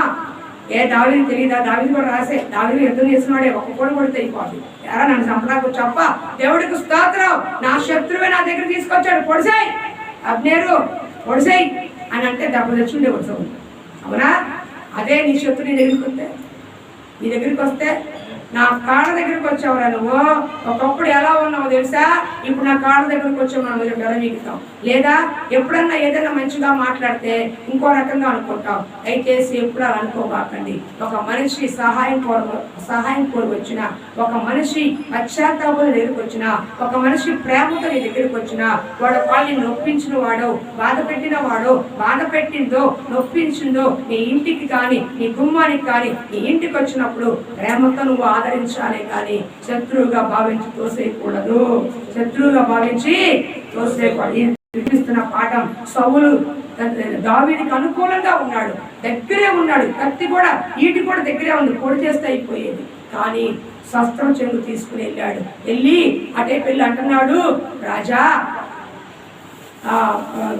దావీదు తెలియదా? దావీదు కూడా రాసే, దావీదు యుద్ధం చేసినవాడే ఒక్క కూడా కొడితే అయిపోతుంది. ఎరా నన్ను చంపడానికి చెప్ప, దేవుడికి స్తోత్రం, నా శత్రువే నా దగ్గర తీసుకొచ్చాడు, పొడిసాయి అబ్నేరు పొడిసాయి అని అంటే దెబ్బ తెచ్చుండే పొడిసావు. అవునా? అదే నీ శత్రు నీ దగ్గరికి వస్తే నా కాళ్ళ దగ్గరికి వచ్చావురా నువ్వు. ఒకప్పుడు ఎలా ఉన్నావు తెలుసా? ఇప్పుడు నా కాళ్ళ దగ్గరికి వచ్చావు, మనం గెలవీగుతాం. లేదా ఎప్పుడన్నా ఏదైనా మంచిగా మాట్లాడితే ఇంకో రకంగా అనుకుంటాం. దయచేసి ఎప్పుడు అలా అనుకోబాకండి. ఒక మనిషి సహాయం కోరి వచ్చిన, ఒక మనిషి పశ్చాత్తాపం దగ్గరికి వచ్చిన, ఒక మనిషి ప్రేమతో నీ దగ్గరికి వచ్చిన వాడు వాళ్ళని నొప్పించిన వాడు, బాధ పెట్టిన వాడు, బాధ పెట్టిందో నొప్పించిందో నీ ఇంటికి కానీ నీ గుమ్మానికి కానీ నీ ఇంటికి వచ్చినప్పుడు ప్రేమతో నువ్వు ఆదరించాలి, కానీ శత్రువుగా భావించి తోసేయకూడదు. శత్రువుగా భావించి తోసేయకూడదు. చూపిస్తున్న పాఠం, సౌలు దావీదుకి అనుకూలంగా ఉన్నాడు, దగ్గరే ఉన్నాడు. కత్తి కూడా, ఈటి కూడా దగ్గరే ఉంది, పొడి చేస్తే అయిపోయేది. కానీ శస్త్రం చెంగు తీసుకుని వెళ్ళాడు. వెళ్ళి అటే పెళ్ళి అంటున్నాడు, రాజా.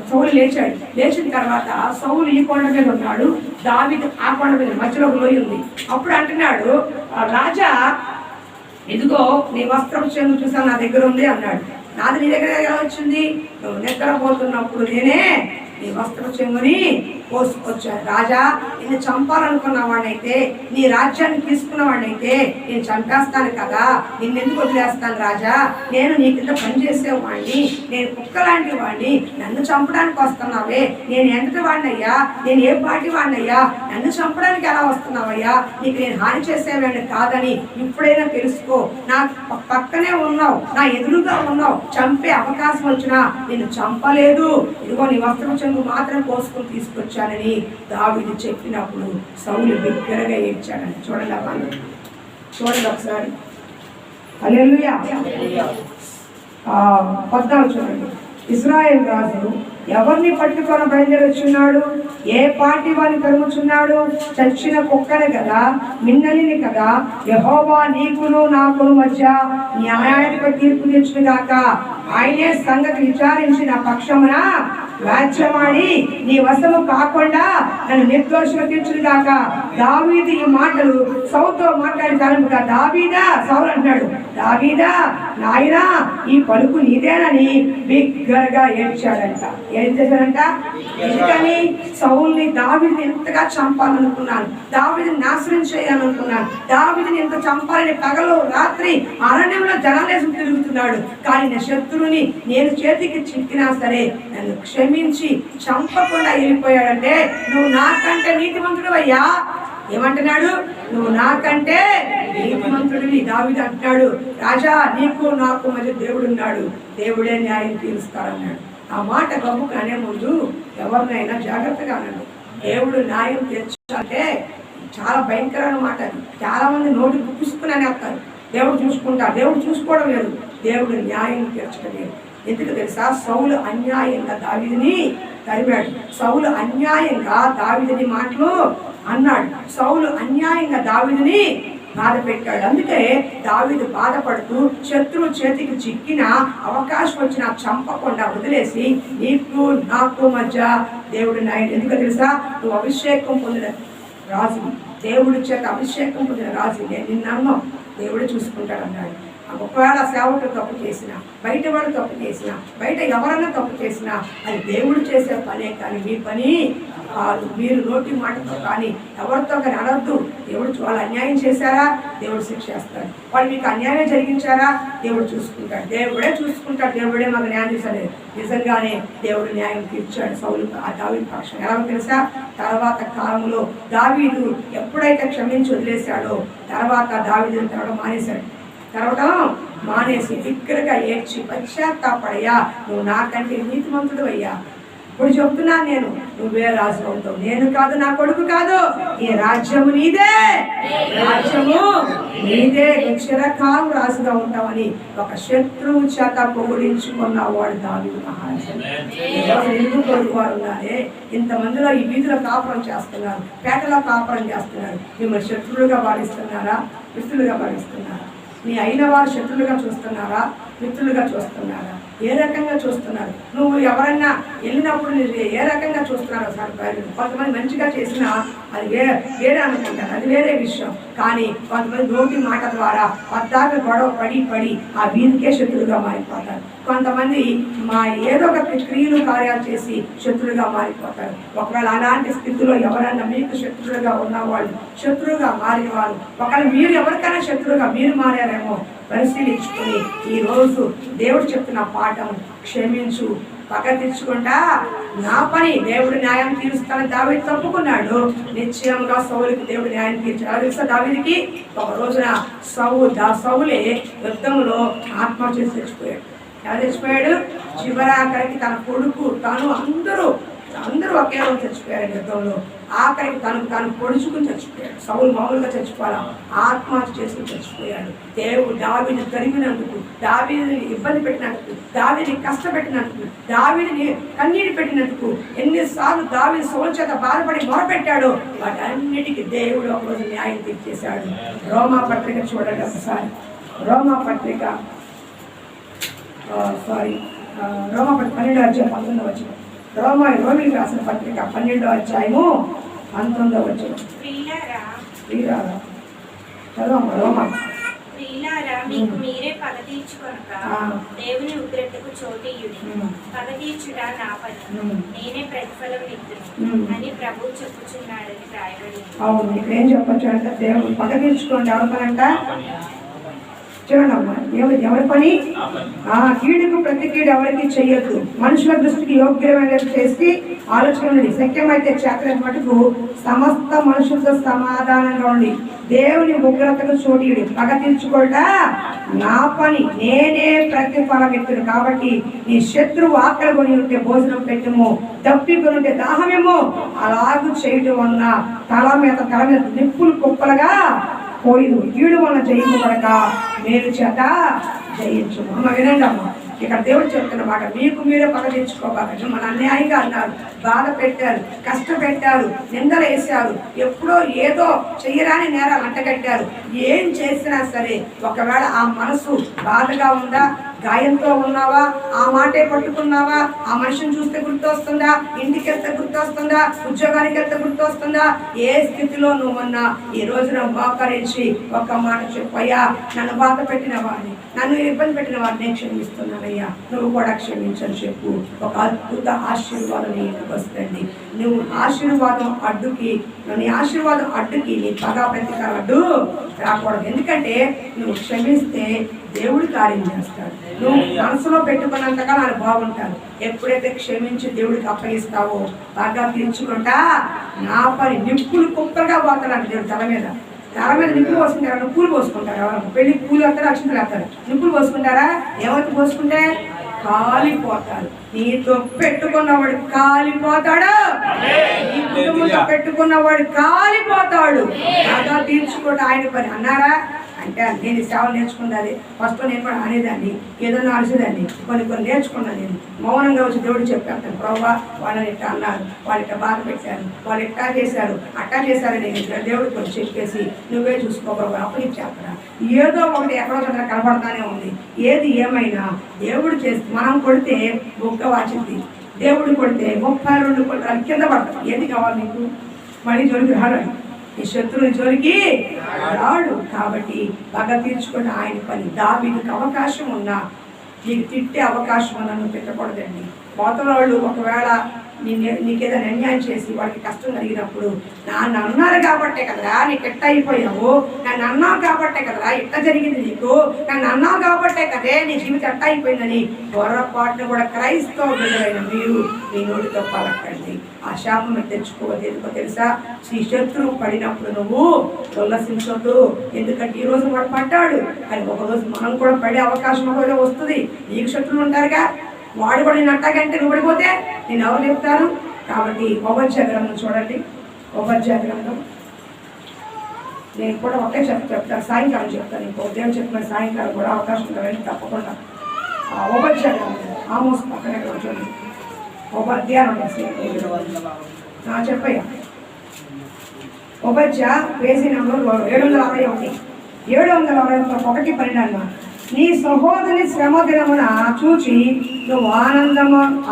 సౌలు లేచాడు. లేచిన తర్వాత సౌలు ఈ కొండ మీద ఉన్నాడు, దావీదు ఆ కొండ మీద, మధ్యలో ఒక లోయ ఉంది. అప్పుడు అంటున్నాడు, రాజా ఇదిగో నీ వస్త్రం చెంగు చూసాను, నా దగ్గర ఉంది అన్నాడు. నాది నీ దగ్గర ఎలా వచ్చింది? నువ్వు నిద్రపోతున్నప్పుడు నేనే నీ వస్త్రం చెంగుని కోసుకొచ్చాను. రాజా, నిన్ను చంపాలనుకున్న వాడినైతే, నీ రాజ్యాన్ని తీసుకున్న వాడినైతే నేను చంపేస్తాను కదా, నిన్నెందుకు వదిలేస్తాను రాజా? నేను నీ కింద పనిచేసేవాడిని, నేను కుక్క లాంటి వాడిని, నన్ను చంపడానికి వస్తున్నావే, నేను ఎంతటి వాడినయ్యా, నేను ఏ పార్టీ వాడినయ్యా, నన్ను చంపడానికి ఎలా వస్తున్నావయ్యా? నీకు నేను హాని చేసేవాడిని కాదని ఇప్పుడైనా తెలుసుకో. నా పక్కనే ఉన్నావు, నా ఎదురుగా ఉన్నావు, చంపే అవకాశం వచ్చినా నిన్ను చంపలేదు. ఇదిగో నీ వస్త్రం చెంగు మాత్రం కోసుకొని తీసుకొచ్చానని దావీదు చెప్పినప్పుడు సౌలు బిగ్గరగా ఏడ్చాడని. చూడండి వాళ్ళు, చూడండి ఒకసారి. హల్లెలూయా. 14 చూడండి. ఇశ్రాయేలు రాజు ఎవరిని పట్టుకొని బయలుదేరొచ్చున్నాడు? ఏ పార్టీ వారిని తరుముచున్నాడు? చచ్చిన కుక్కని కదా, మిన్నలిని కదా. యెహోవా నీకును నాకును మధ్య న్యాయాధిప తీర్పు తెచ్చుగాక. ఆయనే సంగతి విచారించి నా పక్షమున వ్యాజ్యమాడి నీ వశము కాకుండా నన్ను నిర్దోషంగా తీర్చుగాక. దావీదు ఈ మాటలు సౌలుతో మాట్లాడి తలంపుగా, దావీదా, సౌలు అంటున్నాడు, దావీదా నాయనా ఈ పలుకు నీదేనని బిగ్గరగా ఏడ్చాడంట. ఏం చేశాడంట? ఎందుకని? సౌలుని, దావీదుని ఎంతగా చంపాలనుకున్నాను, దావీదుని నాశనం చేయాలనుకున్నాను, దావీదుని ఎంత చంపాలని పగలు రాత్రి అరణ్యంలో జనాలేసి తిరుగుతున్నాడు. కానీ నా శత్రువుని నేను చేతికి చిక్కినా సరే నన్ను క్షమించి చంపకుండా వెళ్ళిపోయాడంటే నువ్వు నాకంటే నీతిమంతుడు అయ్యా, ఏమంటున్నాడు? నువ్వు నాకంటే నీతిమంతుడివి. దావీదు అంటున్నాడు, రాజా నీకు నాకు మధ్య దేవుడు ఉన్నాడు, దేవుడే న్యాయం తీరుస్తాడన్నాడు. ఆ మాట గమ్ముకు అనే ముందు ఎవరినైనా జాగ్రత్తగా అన్నాడు. దేవుడు న్యాయం తీర్చాలంటే చాలా భయంకరమైన మాట. అది చాలా మంది నోటి పుప్పుసుకుని అనేస్తారు, దేవుడు చూసుకుంటాడు. దేవుడు చూసుకోవడం లేదు, దేవుడు న్యాయం తీర్చడం లేదు. ఎందుకు తెలుసా? సౌలు అన్యాయంగా దావీదుని తరిమాడు. సౌలు అన్యాయంగా దావీదుని మాటలు అన్నాడు. సౌలు అన్యాయంగా దావీదుని బాధ పెట్టాడు. అందుకే దావీదు బాధపడుతూ శత్రువు చేతికి చిక్కిన అవకాశం వచ్చినా చంపకుండా వదిలేసి నీకు నాకు మధ్య దేవుడు న్యాయం. ఎందుకో తెలుసా? నువ్వు అభిషేకం పొందిన రాజు, దేవుడి చేత అభిషేకం పొందిన రాజు, నేను నిన్ను దేవుడు చూసుకుంటాడు అన్నాడు. ఒకవేళ సేవకులు తప్పు చేసినా, బయట వాడు తప్పు చేసినా, బయట ఎవరన్నా తప్పు చేసినా అది దేవుడు చేసే పనే కానీ మీ పని కాదు. మీరు నోటి మాటతో కానీ ఎవరితో కానీ అనొద్దు. దేవుడు వాళ్ళు అన్యాయం చేశారా, దేవుడు శిక్షేస్తాడు. వాళ్ళు మీకు అన్యాయం జరిగించారా, దేవుడు చూసుకుంటాడు. దేవుడే చూసుకుంటాడు. దేవుడే మాకు న్యాయం చేశాడు. నిజంగానే దేవుడు న్యాయం తీర్చాడు సౌలు ఆ దావీదు పక్షం. ఎలాగో తెలుసా? తర్వాత కాలంలో దావీదు ఎప్పుడైతే క్షమించి వదిలేశాడో తర్వాత దావీదుని తరవడం మానేశాడు. తరవడం మానేసి బిగ్గరగా ఏడ్చి పశ్చాత్తాపడయ్యా, నువ్వు నాకంటే నీతిమంతుడు అయ్యా, ఇప్పుడు చెప్తున్నాను నేను, నువ్వే రాజు అవుతావు, నేను కాదు, నా కొడుకు కాదు, ఈ రాజ్యము నీదే, రాజ్యము నీదే, చిరకాలం రాజుగా ఉంటావని ఒక శత్రువు చేత పొగిడించుకున్నవాడు దావీదు మహారాజు. ఎందుకు కొడుకు వారు ఉన్నారే, ఇంతమందిలో ఈ వీధిలో కాపురం చేస్తున్నారు, పేటలో కాపురం చేస్తున్నారు, మిమ్మల్ని శత్రువులుగా భావిస్తున్నారా, మిత్రులుగా భావిస్తున్నారా? మీ అయిన వారు శత్రులుగా చూస్తున్నారా, మిత్రులుగా చూస్తున్నారా? ఏ రకంగా చూస్తున్నారు? నువ్వు ఎవరన్నా వెళ్ళినప్పుడు ఏ రకంగా చూస్తున్నారో ఒకసారి. కొంతమంది మంచిగా చేసినా అది వేరే అనుకుంటారు, అది వేరే విషయం. కానీ కొంతమంది నోటి మాట ద్వారా పద్దాక గొడవ పడి ఆ వీధికే శత్రులుగా మారిపోతారు. కొంతమంది ఏదో ఒక క్రియలు కార్యాలు చేసి శత్రులుగా మారిపోతారు. ఒకవేళ అలాంటి స్థితిలో ఎవరన్నా మీకు శత్రులుగా ఉన్నవాళ్ళు, శత్రువుగా మారిన వాళ్ళు, ఒకవేళ మీరు ఎవరికైనా శత్రువుగా మీరు మారారేమో పరిశీలించుకొని ఈరోజు దేవుడు చెప్తున్న పాఠం, క్షమించు, పగ తెచ్చుకుంటా, నా పని దేవుడు న్యాయం తీరుస్తానని దావీదు తప్పుకున్నాడు. నిశ్చయంగా సౌలుకి దేవుడు న్యాయం తీర్చాడు. తెలుసా దావీదుకి? ఒక రోజున సౌలే యుద్ధంలో ఆత్మహత్య చేసి చచ్చిపోయాడు. ఎలా చచ్చిపోయాడు? చివరాఖరికి తన కొడుకు, తను అందరూ ఒకే రోజు చచ్చిపోయారు యుద్ధంలో. ఆఖరికి తను పొడుచుకుని చచ్చిపోయాడు. సౌలు మామూలుగా చచ్చిపోవాలా, ఆత్మహత్య చేసుకుని చచ్చిపోయాడు. దేవుడు దావీదుని తరిమినందుకు, దావీదుని ఇబ్బంది పెట్టినందుకు, దావీదుని కష్టపెట్టినందుకు, దావీదుని కన్నీరు పెట్టినందుకు, ఎన్నిసార్లు దావీదు సౌలు చేత బాధపడి మొరపెట్టాడు, వాటన్నిటికీ దేవుడు ఒకరోజు న్యాయం తీర్చేశాడు. రోమా పత్రిక చూడండి ఒకసారి. రోమా పత్రిక 12వ అధ్యాయం 19వ వచనం. రోమిలికి రాసిన పత్రిక 12వ అధ్యాయము 19వ వచనం. రోమా మీకు మీరే పగ తీర్చుకొనక దేవుని ఉగ్రతకు చోటియుడి. పగ తీర్చుట నా పని, నేనే ప్రతిఫలం ఇద్దును అని ప్రభువు చెప్పుచున్నాడని రాయబడి. అవును, ఇక్కడ ఏం చెప్పొచ్చు అంటే దేవుడు పగ తీర్చుకోండి. ఎవరి పని అంట? చూడమ్మా, ఎవరి పని? కీడుకు ప్రతి కీడు ఎవరికి చెయ్యొద్దు, మనుషుల దృష్టికి యోగ్యమైనది చేసి ఆలోచన ఉండి, శక్యమైతే చేతన మటుకు సమస్త మనుషులతో సమాధానంగా ఉండి దేవుని ఉగ్రతకు చోటీయుడి. పగ తీర్చుకోట నా పని, నేనే ప్రతిఫలం ఎత్తును. కాబట్టి నీ శత్రువు ఆకలి కొని ఉంటే భోజనం పెట్టము, దప్పికొని ఉంటే దాహమేమో. అలాగూ చేయటం వలన తల మీద నిప్పులు కుప్పలుగా పోయిదు. కీడు వలన జయింపబడక మేలు చేత జయించు. అమ్మ వినండి అమ్మ, ఇక్కడ దేవుడు చెప్తున్న మాట, మీకు మీరే పగ తెచ్చుకోబాకండి. మన అన్యాయంగా అన్నారు, బాధ పెట్టారు, కష్టపెట్టారు, నిందలు వేశారు, ఎప్పుడో ఏదో చెయ్యరాని నేరాలు అంటగట్టారు. ఏం చేసినా సరే ఒకవేళ ఆ మనసు బాధగా ఉందా, గాయంతో ఉన్నావా, ఆ మాటే పట్టుకున్నావా, ఆ మనిషిని చూస్తే గుర్తొస్తుందా, ఇంటికి వెళ్తే గుర్తొస్తుందా, ఉద్యోగానికి వెళ్తే గుర్తొస్తుందా, ఏ స్థితిలో నువ్వు ఉన్నా ఈ రోజున మోకరించి ఒక మాట చెప్పయ్యా, నన్ను బాధ పెట్టిన వాడిని, నన్ను ఇబ్బంది పెట్టిన వాడిని క్షమిస్తున్నానయ్యా, నువ్వు కూడా క్షమించని చెప్పు. ఒక అద్భుత ఆశీర్వాదం ఇంటికి వస్తుంది. నువ్వు ఆశీర్వాదం అడ్డుకి నీ ఆశీర్వాదం అడ్డుకి నీ పగా ప్రతీకారం అడ్డు రాకూడదు. ఎందుకంటే నువ్వు క్షమిస్తే దేవుడు కార్యం చేస్తాడు. నువ్వు మనసులో పెట్టుకున్నంతగా నాకు బాగుంటాను. ఎప్పుడైతే క్షమించి దేవుడికి అప్పగిస్తావో బాగా తీర్చుకుంటా నా పని నిప్పులు కుక్కలుగా పోతాడు దేవుడు తల మీద నిప్పులు పోసుకుంటారా? పూలు పోసుకుంటారా? ఎవరు పెళ్లికి పూలు వేస్తారు, అక్షంతలు వేస్తారు. నిప్పులు పోసుకుంటారా? ఎవరికి పోసుకుంటే కాలిపోతాడు. నీతో పెట్టుకున్నవాడు కాలిపోతాడు, నీ కుటుంబంతో పెట్టుకున్నవాడు కాలిపోతాడు. బాగా తీర్చుకుంటా ఆయన పని అన్నారా అంటే నేను సేవలు నేర్చుకున్నది ఫస్ట్ నేను కూడా అనేదాన్ని, ఏదన్నా అరిసేదాన్ని. కొన్ని నేర్చుకున్నాను. నేను మౌనంగా వచ్చి దేవుడు చెప్పాను, ప్రభావ వాళ్ళని ఇట్టా అన్నారు, వాళ్ళు ఇట్టా బాధ పెట్టారు, వాళ్ళు ఇట్టా చేశారు, అట్టా చేశారు. నేను దేవుడికి వచ్చి చెప్పేసి నువ్వే చూసుకో ప్రభావ అప్పటికి చెప్పరా. ఏదో ఒకటి ఎక్కడో చోట కనబడతానే ఉంది. ఏది ఏమైనా దేవుడు చేస్తే మనం కొడితే బొక్క వాచింది, దేవుడు కొడితే 32 కొట్టాలి కింద పడతాం. ఏది కావాలి నీకు? మళ్ళీ జోలికి రాడు, నీ శత్రువుని జోలికి రాడు. కాబట్టి బాగా తీర్చుకుని ఆయన పని. దావీదుకి అవకాశం ఉన్నా, నీకు తిట్టే అవకాశం ఉన్నా నువ్వు తిట్టకూడదండి. అవతల వాళ్ళు ఒకవేళ నీకేదైనా అన్యాయం చేసి వాళ్ళకి కష్టం కలిగినప్పుడు నన్ను అన్నారు కాబట్టే కదరా నీకు ఎట్ట అయిపోయావు, నన్ను అన్నావు కాబట్టే కదరా ఎట్ట జరిగింది నీకు, నన్ను అన్నావు కాబట్టే కదే నీ జీవితం ఎట్ట అయిపోయిందని పొరపాటును కూడా క్రైస్తవ బిడ్డలైన మీరు మీ నోటితో పలకండి. ఆ శాపం తెచ్చుకోవద్దు. ఎందుకో తెలుసా? శ్రీ శత్రువు పడినప్పుడు నువ్వు ఉల్లసించొద్దు. ఎందుకంటే ఈ రోజు వాడు పడ్డాడు, కానీ ఒకరోజు మనం కూడా పడే అవకాశం ఒకరోజు వస్తుంది. నీకు శత్రువులు ఉంటారుగా, వాడు కూడా నేను అట్టాగంటే నువ్వు పడిపోతే నేను ఎవరు చెప్తాను? కాబట్టి ఓబద్యా గ్రంథం చూడండి. ఓబద్యా గ్రంథం నేను కూడా ఒకే చెప్తాను, సాయంకాలం చెప్తాను. ఇంకో ఉదయం చెప్పిన సాయంకాలం కూడా అవకాశం ఉంటుంది తప్పకుండా. ఓబద్యా గ్రంథం ఆమోస్ పక్కనే చూడండి. ఓబద్యా చెప్పయ్యా. ఓబద్యా పేజీ నెంబర్ 761. 761 నీ సహోదరి శ్రమ దినమున చూచి నువ్వు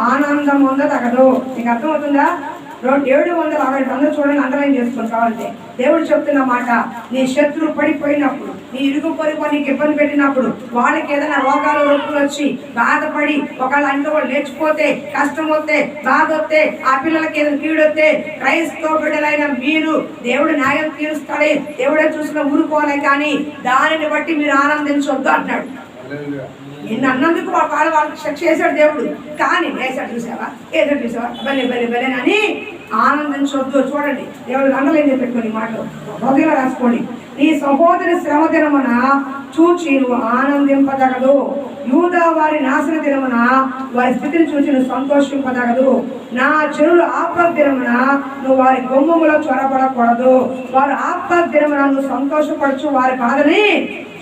ఆనందముందతగదు. నీకు అర్థమవుతుందా? 760 అందరూ చూడండి, అండర్లైన్ చేసుకుని కావాలంటే. దేవుడు చెప్తున్న మాట, నీ శత్రువు పడిపోయినప్పుడు, నీ ఇరుగు పొరుగు నీకు ఇబ్బంది పెట్టినప్పుడు, వాళ్ళకి ఏదైనా రోగాలు రొప్పులు వచ్చి బాధపడి ఒకళ్ళ ఇంట్లో వాళ్ళు లేచిపోతే, కష్టం వస్తే, బాధ వస్తే, ఆ పిల్లలకి ఏదైనా కీడొస్తే, క్రైస్తవ బిడ్డలైన మీరు దేవుడు న్యాయం తీరుస్తాడే, దేవుడే చూసిన ఊరుకోలే, కానీ దానిని బట్టి మీరు ఆనందించొద్దు అంటున్నాడు. నిన్ను అన్నందుకు వాళ్ళకి శిక్ష చేశాడు దేవుడు, కానీ వేసాడు చూసావా, ఏదో చూసావా, బలే అని ఆనందించొద్దు. చూడండి, దేవుడు అండలేం పెట్టుకోండి మాట హృదయంలో రాసుకోండి. నీ సహోదరి శ్రమ దినమున చూచి నువ్వు ఆనందింపదగదు. యూదా వారి నాశన దినమున వారి స్థితిని చూసి నువ్వు సంతోషింపదగదు. నా చెరువులు ఆపద దినమున నువ్వు వారి గుమ్మములో చొరబడకూడదు. వారు ఆపద దినమున నువ్వు సంతోషపరచు వారి బాధని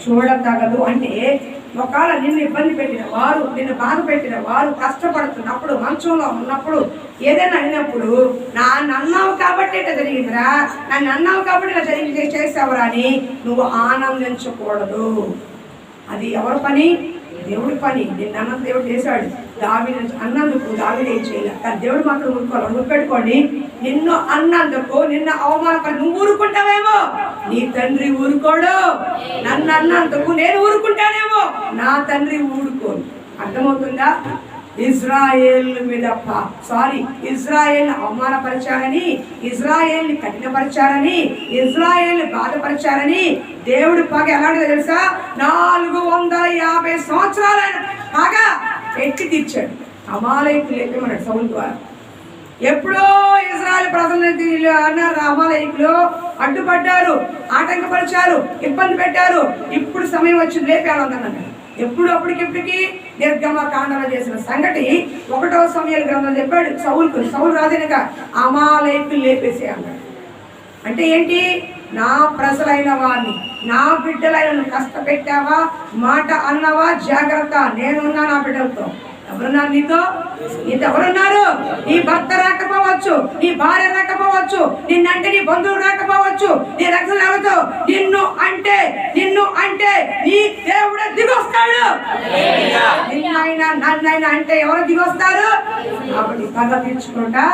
చూడతగదు. అంటే ఒకవేళ నిన్ను ఇబ్బంది పెట్టిన వారు, నిన్ను బాధ పెట్టిన వారు కష్టపడుతున్నప్పుడు, మంచంలో ఉన్నప్పుడు, ఏదైనా అయినప్పుడు నన్ను అన్నావు కాబట్టి ఇట్లా జరిగిందిరా, నన్ను అన్నావు కాబట్టి ఇలా జరిగింది చేసావురా అని నువ్వు ఆనందించకూడదు. అది ఎవరి పని? దేవుడి పని. నిన్ను అన్నంత దేవుడు చేశాడు. దావీదు అన్నందుకు దావీదు ఏం చేయలేదు, కానీ దేవుడు మాత్రం ఊరుకోవాలి. గుర్తుపెట్టుకోండి, నిన్ను అన్నందుకు, నిన్ను అవమానపడి నువ్వు ఊరుకుంటావేమో, నీ తండ్రి ఊరుకోడు. నన్ను అన్నందుకు నేను ఊరుకుంటానేమో, నా తండ్రి ఊరుకోడు. అర్థమవుతుందా? ఇజ్రాయేల్ మీద ఇజ్రాయేల్ని అవమానపరిచారని, ఇజ్రాయేల్ని కఠినపరిచారని, ఇజ్రాయేల్ని బాధపరిచారని దేవుడి పగ ఎలాంటిదో తెలుసా? 450 సంవత్సరాలైన పగ ఎట్టి తీర్చాడు. అమాలేకులు లేపమన్నాడు సౌలు ద్వారా. ఎప్పుడో ఇజ్రాయేల్ ప్రజలు అన్నారు, అమాలేకులు అడ్డుపడ్డారు, ఆటంకపరిచారు, ఇబ్బంది పెట్టారు. ఇప్పుడు సమయం వచ్చింది లేపేయాలన్నాడు. అప్పటికి నిర్గమకాండలో చేసిన సంగతి 1వ సమూయేలు గ్రంథం చెప్పాడు. సౌలు రాజునిగా అమాలేకులు లేపేసే అన్నాడు. అంటే ఏంటి? నా ప్రజలైన వారిని, నా బిడ్డలైన కష్టపెట్టావా, మాట అన్నవా, జాగ్రత్త, నేనున్నా నా బిడ్డలతో. ఎవరున్నారు నీతో? ఎవరున్నారు? నీ భర్త రాకపోవచ్చు, నీ భార్య రాకపోవచ్చు, నిన్నంటే నీ బంధువులు రాకపోవచ్చు, నీ రక్షణ లేవచ్చు. నిన్ను అంటే నీ దేవుడే దిగొస్తాడు. నిన్నైనా నన్నైనా అంటే ఎవరు దిగొస్తారు? కాబట్టి పగ తీర్చుకుంటా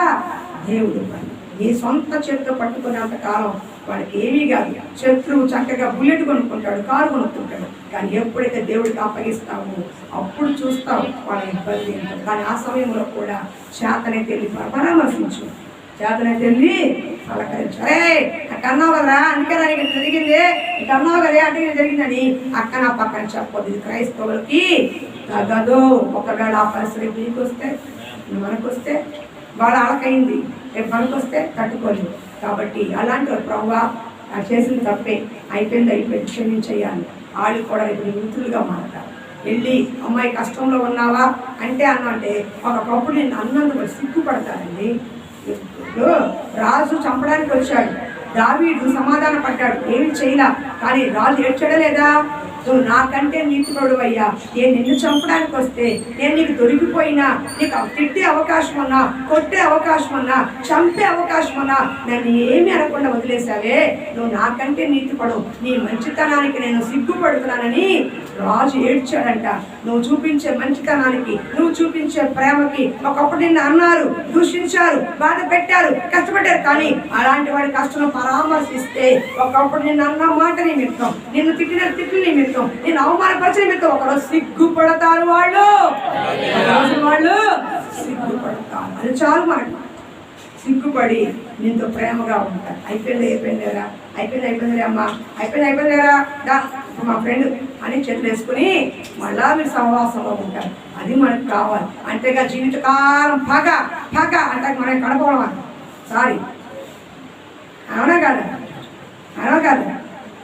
దేవుడు పని. నీ సొంత చేతితో పట్టుకునేంత కాలం వాడికి ఏమీ కాదు. శత్రువు చక్కగా బుల్లెట్ కొనుక్కుంటాడు, కారు కొనుక్కుంటాడు, కానీ ఎప్పుడైతే దేవుడికి అప్పగిస్తామో అప్పుడు చూస్తాం వాళ్ళ ఇబ్బంది ఏంటో. కానీ ఆ సమయంలో కూడా చేతనైతే వెళ్ళి పరామర్శించు. చేతనైతే వెళ్ళి పలకరించు. అరే అక్కడ అన్నావు కదరా, అందుకే నాకు జరిగింది, ఇక అన్నావు కదే అంటే జరిగిందని అక్క నా పక్కన చెప్పదు. ఇది క్రైస్తవులకి తగదు. ఒకవేళ ఆ పరిస్థితి మీకు వస్తే, మనకు వస్తే వాళ్ళ అలకైంది, రేపు మనకు వస్తే తట్టుకోలేదు. కాబట్టి అలాంటి ప్రభువా చేసిన తప్పే, అయిపోయింది క్షమించేయాలి. వాళ్ళు కూడా ఇప్పుడు మిత్రులుగా మారతారు. వెళ్ళి అమ్మాయి కష్టంలో ఉన్నావా అంటే అన్నంటే ఒకప్పుడు నేను అన్నందుకు సిగ్గుపడతానండి. ఇప్పుడు రాజు చంపడానికి వచ్చాడు, దావీదు సమాధాన పడ్డాడు, ఏమి చేయలా. కానీ రాజు ఏడ్చాడా లేదా? నువ్వు నాకంటే నీతిపరుడు అయ్యా, నేను నిన్ను చంపడానికి వస్తే నేను నీకు దొరికిపోయినా, నీకు తిట్టే అవకాశం ఉన్నా, కొట్టే అవకాశం ఉన్నా, చంపే అవకాశం ఉన్నా నన్ను ఏమీ అనకుండా వదిలేసావే, నువ్వు నాకంటే నీతిపడు, నీ మంచితనానికి నేను సిగ్గుపడుతున్నానని రాజు ఏడ్చాడంట. నువ్వు చూపించే మంచితనానికి, నువ్వు చూపించే ప్రేమకి ఒకప్పుడు నిన్ను అన్నారు, దూషించారు, బాధ పెట్టారు, కష్టపడ్డారు. కానీ అలాంటి వాడి కష్టం పరామర్శిస్తే ఒకప్పుడు నిన్ను అన్న మాట నిమిత్తం, నిన్ను తిట్టిన తిట్టు నిమిత్తం, నేను అవమానపరిచిన నిమిత్తం ఒకరోజు సిగ్గుపడతారు. వాళ్ళు సిగ్గుపడతారు. అది చాలు మనకు. సిగ్గుపడి నీతో ప్రేమగా ఉంటారు. అయిపోయిందిరా అమ్మా, అయిపోయిందిరా మా ఫ్రెండ్ అని చేతులు వేసుకుని మళ్ళా మీరు సహవాసంలో ఉంటారు. అది మనకు కావాలి. అంతేగా జీవితకాలం పగ అంటే మనం కడపడం. సారీ, అవునా కాదా?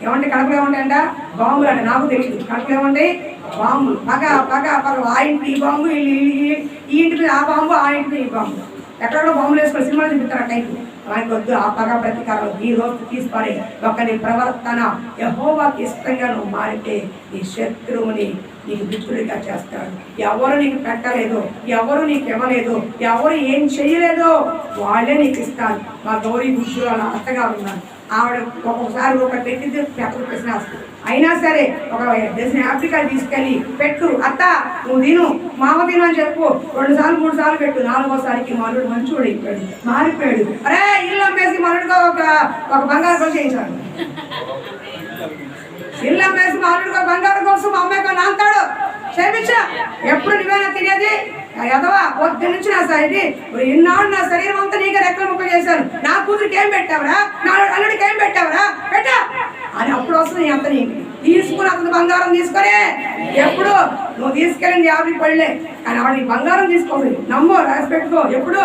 ఏమంటే కడుపులో ఏముంటాయంట? బాంబులు అంటే. నాకు తెలియదు కడుపులో ఏముంటాయి బాంబులు. పగ ఆ ఇంటికి ఈ బాంబు, ఈ ఇంటికి ఆ బాంబు, ఆ ఇంటికి ఈ బాంబు. ఎక్కడో బాంబులు వేసుకొని సినిమాలు చూపిస్తారు ఆ టైపు. ఆయనకు వద్దు ఆ పగ ప్రతీకారం. ఈ రోజు తీసుకొని ఒకరి ప్రవర్తన యెహోవాకి ఇష్టంగా నువ్వు మారితే నీ శత్రువుని నీకు మిత్రుడిగా చేస్తాడు. ఎవరు నీకు పెట్టలేదు, ఎవరు నీకు ఇవ్వలేదు, ఎవరు ఏం చెయ్యలేదో వాళ్ళే నీకు ఇస్తారు. మా గౌరీ గుడ్డు వాళ్ళ అత్తగారు ఉన్నారు. ఆవిడ ఒక్కొక్కసారి ఒక పెట్టింది పెద్దలు ప్రశ్న అయినా సరే ఒక ఆఫ్రికా తీసుకెళ్ళి పెట్టు, అత్త నువ్వు తిను, మామ తిను అని చెప్పు. 2 సార్లు 3 సార్లు పెట్టు. 4వసారికి మనుడు మంచోడు అయిపోయాడు, మారిపోయాడు. అరే ఇల్లు అమ్మేసి మనుడుగా ఒక బంగారు గొలుసు చేయించాడు. ఇల్లు అమ్మేసి మనుడుగా బంగారు గొలుసు మా అమ్మాయిగా నాంతాడు. క్షమించా, ఎప్పుడు నువ్వేనా తినేది ఎదవా? పొద్దు నుంచి నా సైది ఇన్నాడు నా శరీరం అంతా నీకు రెక్కల ముక్క చేశాను. నా కూతురికి ఏం పెట్టావరా, నా అల్లుడికి ఏం పెట్టావరా, పెట్టా అని అప్పుడు వస్తుంది. అంత నీకు తీసుకుని అతను బంగారం తీసుకొని ఎప్పుడు నువ్వు తీసుకెళ్ళింది 50 పళ్ళే, కానీ ఆవిడ బంగారం తీసుకోవాలి. నమ్మో, రాసి పెట్టుకో. ఎప్పుడు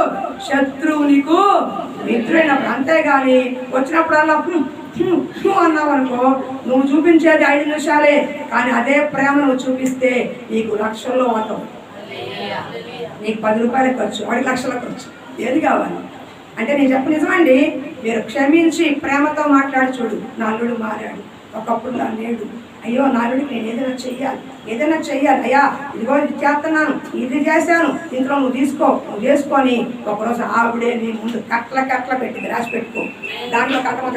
శత్రువు నీకు మిత్రుడైనప్పుడు. అంతేగాని వచ్చినప్పుడల్లా అన్నావు అనుకో, నువ్వు చూపించేది 5 నిమిషాలే, కానీ అదే ప్రేమ నువ్వు చూపిస్తే నీకు లక్షల్లో అవుతావు. నీకు 10 రూపాయల ఖర్చు, వాడికి లక్షల ఖర్చు. ఏది కావాలి అంటే నేను చెప్పు నిజమండి. మీరు క్షమించి ప్రేమతో మాట్లాడి చూడు. నా అల్లుడు మారాడు, ఒకప్పుడు నా లేడు. అయ్యో నా అల్లుడికి నేను ఏదైనా చెయ్యాలి అయ్యా, ఇదిగో ఇది చేస్తున్నాను, ఇది చేశాను, ఇంట్లో నువ్వు చేసుకొని ఒకరోజు ఆవిడే నీ ముందు కట్ల పెట్టి రాసి పెట్టుకో. దాంట్లో కట్టమత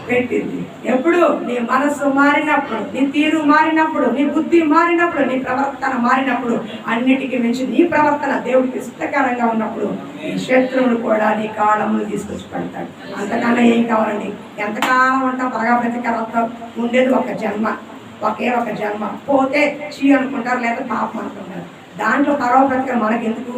పెట్టింది. ఎప్పుడు నీ మనస్సు మారినప్పుడు, నీ తీరు మారినప్పుడు, నీ బుద్ధి మారినప్పుడు, నీ ప్రవర్తన మారినప్పుడు, అన్నిటికీ మించి నీ ప్రవర్తన దేవుడికి ఇష్టకరంగా ఉన్నప్పుడు నీ శత్రువులు కూడా నీ కాళ్ళములు తీసుకొచ్చి పెడతాడు. అంతకన్నా ఏం కావాలండి? ఎంతకాలం అంటా బాగా బ్రతికరతో ఉండేది ఒక జన్మ, ఒకే ఒక జన్మ. పోతే చీ అనుకుంటారు, లేదా పాపం అనుకుంటారు. దాంట్లో పరవ బ్రతిక మనకెందుకు?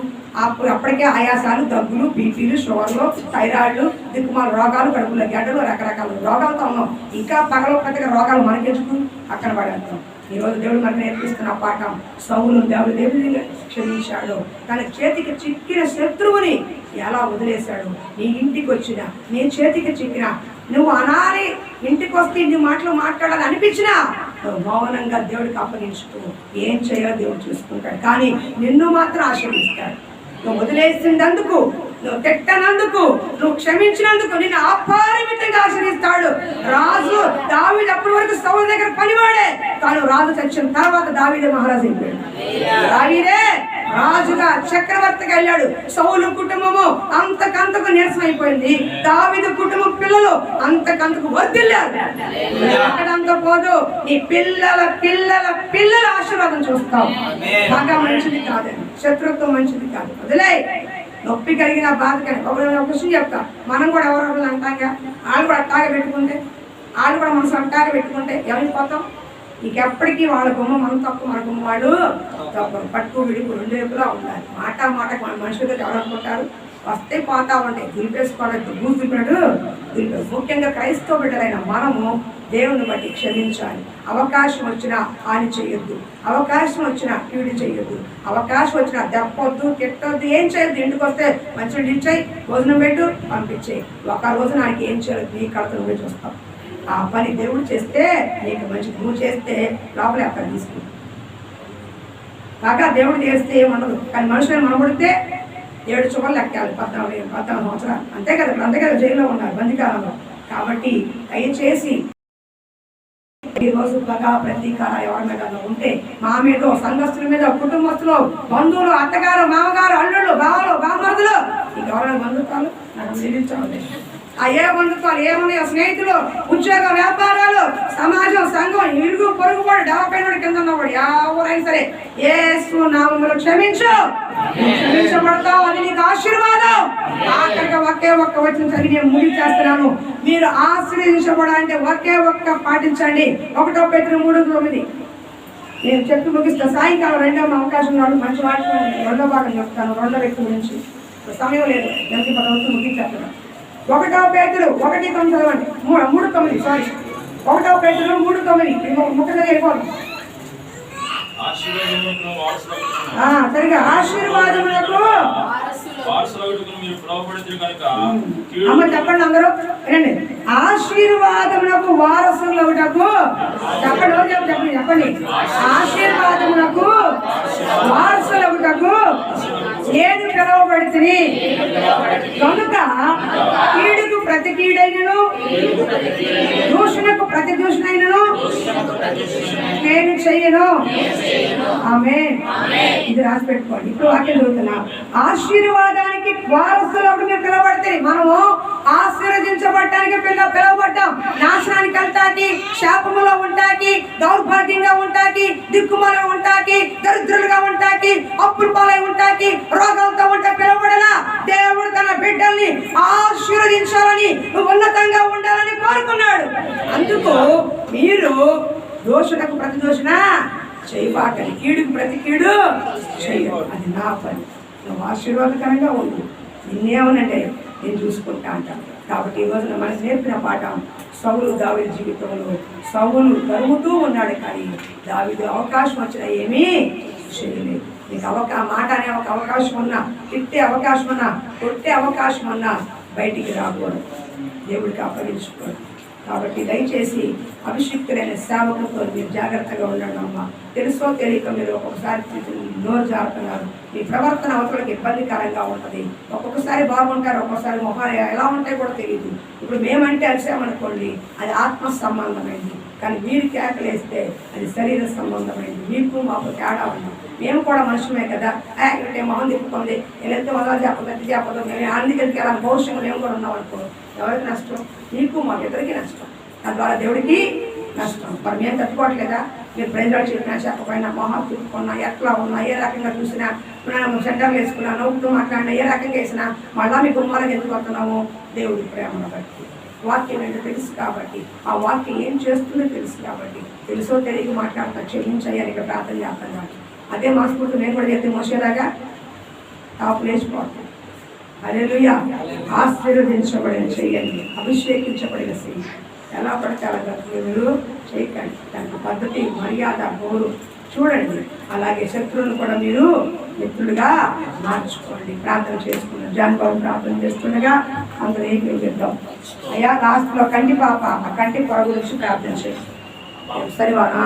అప్పటికే ఆయాసాలు, దగ్గులు, బీపీలు, షుగర్లు, థైరాయిడ్లు, దిక్కుమాల రోగాలు, కడుపుల గడ్డలు, రకరకాల రోగాలతో ఉన్నాం. ఇంకా పగల బ్రతిక రోగాలు మనకెందుకు? అక్కడ పడేస్తాం. ఈరోజు దేవుడు మనకు నేర్పిస్తున్న పాఠం. సౌలు దేవుడిని క్షమించాడు. తన చేతికి చిక్కిన శత్రువుని ఎలా వదిలేశాడు. నీ ఇంటికి వచ్చిన, నీ చేతికి చిక్కిన, నువ్వు అనాలి, ఇంటికి వస్తే ఇన్ని మాటలు మాట్లాడాలి అనిపించినా నువ్వు మౌనంగా దేవుడికి అప్పగించుకో. ఏం చేయాలో దేవుడు చూసుకుంటాడు. కానీ నిన్ను మాత్రం ఆశీర్వదిస్తాడు. నువ్వు వదిలేసినందుకు, నువ్వు తిట్టనందుకు, నువ్వు క్షమించినందుకు నిన్ను అపరిమితంగా ఆశీర్వదిస్తాడు. రాజు దావీదు అప్పటి వరకు సౌలు దగ్గర పనివాడే, కానీ రాజు చచ్చిన తర్వాత దావీదే మహారాజు అయిపోయాడు. దావీదే రాజుగా చక్రవర్తిగా వెళ్ళాడు. సౌలు కుటుంబము అంతకంతకు నీరసం అయిపోయింది. దావీదు కుటుంబం పిల్లలు అంతకంతకు వర్ధిల్లారు. ఎక్కడంత పోదు, నీ పిల్లల పిల్లల పిల్లల ఆశీర్వాదం చూస్తావు. బాగా మంచిది కాదండి, శత్రుత్వం మంచిది కాదు. వదిలే, నొప్పి కలిగిన బాధ కలిగి ఒక విషయం చెప్తా. మనం కూడా ఎవరెవరు అంటాగా, వాళ్ళు కూడా అట్టాగా పెట్టుకుంటే, వాళ్ళు కూడా మనసు అట్టాగా పెట్టుకుంటే ఏమైపోతాం? నీకు ఎప్పటికీ వాళ్ళ గుమ్మ మనం తప్పు మన గుమ్మ వాళ్ళు తప్పరు. పట్టు విడుపు రెండు వైపులా ఉండాలి. మాటకు మన మనుషులతో ఎవరనుకుంటారు, వస్తే పోతా ఉంటాయి, దులిపేసుకోవడానికి గూతున్నాడు దులిపేసి. ముఖ్యంగా క్రైస్తవ బిడ్డలైన మనము దేవుని బట్టి క్షమించాలి. అవకాశం వచ్చినా హాని చేయొద్దు, అవకాశం వచ్చినా కీడు చేయొద్దు, అవకాశం వచ్చినా దెప్పొద్దు, తిట్టొద్దు, ఏం చేయొద్దు. ఇంటికి వస్తే మంచిగా ఇచ్చాయి, భోజనం పెట్టు, పంపించేయి. ఒక రోజు నాకు ఏం చేయలేదు, నీ కడత నువ్వే చూస్తావు. ఆ పని దేవుడు చేస్తే నీకు మంచిది, నువ్వు చేస్తే లోపలే అక్కడ తీసుకుంటావు. కాగా దేవుడు చేస్తే ఏముండదు, కానీ మనుషులను మనబడితే 7 చుక్కలు లెక్కాలి. 14 సంవత్సరాలు అంతే కదా. అంతే కదా, జైల్లో ఉన్నారు బందికాలంలో. కాబట్టి దయచేసి ఈరోజు పగ ప్రతీకార ఎవరి మీద ఉంటే, మా మీద, సంఘస్థుల మీద, కుటుంబస్తులు, బంధువులు, అత్తగారు, మామగారు, అల్లుళ్ళు, బావలు, బామరుదులు, నీకు ఎవరైనా బంధుత్వాలు నాకు నిలిచాలి. ఆ ఏ బంధుత్వాలు ఏమన్నాయో, స్నేహితులు, ఉద్యోగ వ్యాపారాలు, సమాజం, సంఘం, ఇరుగు పొరుగు వాడు, డెవలప్మెంట్ కింద ఉన్నవాడు ఎవరైనా సరే యేసు నామములో క్షమించబడతావు. అది నీకు ఆశీర్వాదం. ఆఖరిగా ఒకే ఒక్క వచనం చదివి నేను ముగించేస్తున్నాను. మీరు ఆశీర్వదించబడాలంటే ఒకే ఒక్క పాటించండి. 1 పేతురు 3:9 నేను చెప్పి ముగిస్తా. సాయంకాలం 2వ అవకాశం ఉన్నాడు, మంచి వాటి 2వ భాగం చెప్తాను. 2వ వ్యక్తి గురించి సమయం లేదు, జల్దీ 10 వరకు ముగించేస్తున్నాను. 1 పేతురు 1:9 చదవండి. 3:9 సారీ 1 పేతురు 3:9 ముఖ్యంగా వెళ్ళిపోవాలి. సరిగా ఆశీర్వాదములకు అమ్మ చెప్పండి అందరూ రండి. ఆశీర్వాదములకు వారసులవుటకు చెప్పండి. ఆశీర్వాదములకు వారసులవుటకు ఏది పిలువబడితిని కనుక కీడుకు ప్రతి కీడైనను దూషణకు ప్రతి దూషణైనను నేను చెయ్యను. ఆమేన్. ఇది రాసి పెట్టుకోండి. ఇప్పుడు వాక్యం చదువుతున్నా. ఆశీర్వాదానికి వారసులకు మీరు పిలవబడితే, మనము ఆశీర్వదించబడటానికి పిలవబడ్డాం. నాశనానికి వెళ్తాకి, శాపములో ఉంటాకి, దౌర్భాగ్యంగా ఉంటాకి, దిక్కుమలో ఉంటాకి, దరిద్రులుగా ఉంటాకి, అప్పుల పాలై ఉంటాకి, రోగాలతో ఉంటే పిలవబడలా. దేవుడు తన బిడ్డల్ని ఆశీర్వదించాలని, ఉన్నతంగా ఉండాలని కోరుకున్నాడు. అందుకు మీరు దోషణకు ప్రతి దోషణ చేయబాకని, కీడుకు ప్రతి కీడు చెయ్యాలి. అది నా పని. నువ్వు ఆశీర్వాదకరంగా ఉండు, నిన్నేమనంటే నేను చూసుకుంటా అంటాను. కాబట్టి ఈ రోజున మనకు నేర్పిన పాఠం, సౌలు దావీదు జీవితంలో సౌలు తరుగుతూ ఉన్నాడు, కానీ దావీదు అవకాశం వచ్చినా ఏమీ చేయలేదు. నీకు మాట అనే ఒక అవకాశం ఉన్నా, తిట్టే అవకాశం ఉన్నా, కొట్టే అవకాశం ఉన్నా బయటికి రాకూడదు, దేవుడికి అప్పగించుకోడు. కాబట్టి దయచేసి అభిషిక్తులైన సేవకులతో మీరు జాగ్రత్తగా ఉండండి అమ్మా. తెలుసో తెలియక మీరు ఒక్కొక్కసారి నోరు జారుతున్నారు, మీ ప్రవర్తన అవతలకి ఇబ్బందికరంగా ఉంటుంది. ఒక్కొక్కసారి బాగుంటారు, ఒక్కొక్కసారి మొహాలు ఎలా ఉంటాయో కూడా తెలియదు. ఇప్పుడు మేమంటే అరిసామనుకోండి, అది ఆత్మ సంబంధమైంది, కానీ మీరు కేకలేస్తే అది శరీర సంబంధమైంది. మీకు మాకు తేడా ఉంది. మేము కూడా మనుషులమే కదా, అంటే మొహం తిప్పుకుంది, నేనెంత మొదలు చెప్పదు మేము అందుకెళ్ళి అలా భవిష్యంగా మేము కూడా ఉన్నాం అనుకో, ఎవరికి నష్టం? మీకు మాకు ఇద్దరికి నష్టం, తద్వారా దేవుడికి నష్టం. మరి మేము తట్టుకోవట్లేదా? మీరు ప్రజలు చెప్పినా చెప్పకపోయినా, మొహం తిప్పుకున్నా, ఎట్లా ఉన్నా, ఏ రకంగా చూసినా, సెంటర్లు వేసుకున్నా, నవ్వుతూ మాట్లాడినా, ఏ రకంగా వేసినా మళ్ళా మీ గుమ్మాలకు ఎందుకు వస్తున్నాము? దేవుడి ప్రేమను బట్టి. వాక్యం ఏంటో తెలుసు కాబట్టి, ఆ వాక్యం ఏం చేస్తుందో తెలుసు కాబట్టి, తెలుసో తెలియక మాట్లాడతా క్షమించయ్యారు ఇక్కడ ప్రార్థన చేస్తాను. అదే మనస్ఫూర్తి నేను కూడా చెప్తే మోసేలాగా టాపు లేచిపోతాను. హల్లెలూయా. ఆశీర్వదించబడిన చెయ్యండి, అభిషేకించబడిన చెయ్యి. ఎలా పడితే అలా మీరు చేయకండి. దానికి పద్ధతి, మర్యాద, గౌరవం చూడండి. అలాగే శత్రువులను కూడా మీరు మిత్రులుగా మార్చుకోండి. ప్రార్థన చేసుకున్నాం, జాన్బాబు ప్రార్థన చేస్తుండగా అందరూ ఏకీభవిద్దాం. అయ్యా లాస్ట్లో కంటి పాప, ఆ కంటి పొర గురించి ప్రార్థన చేయండి. సరివానా?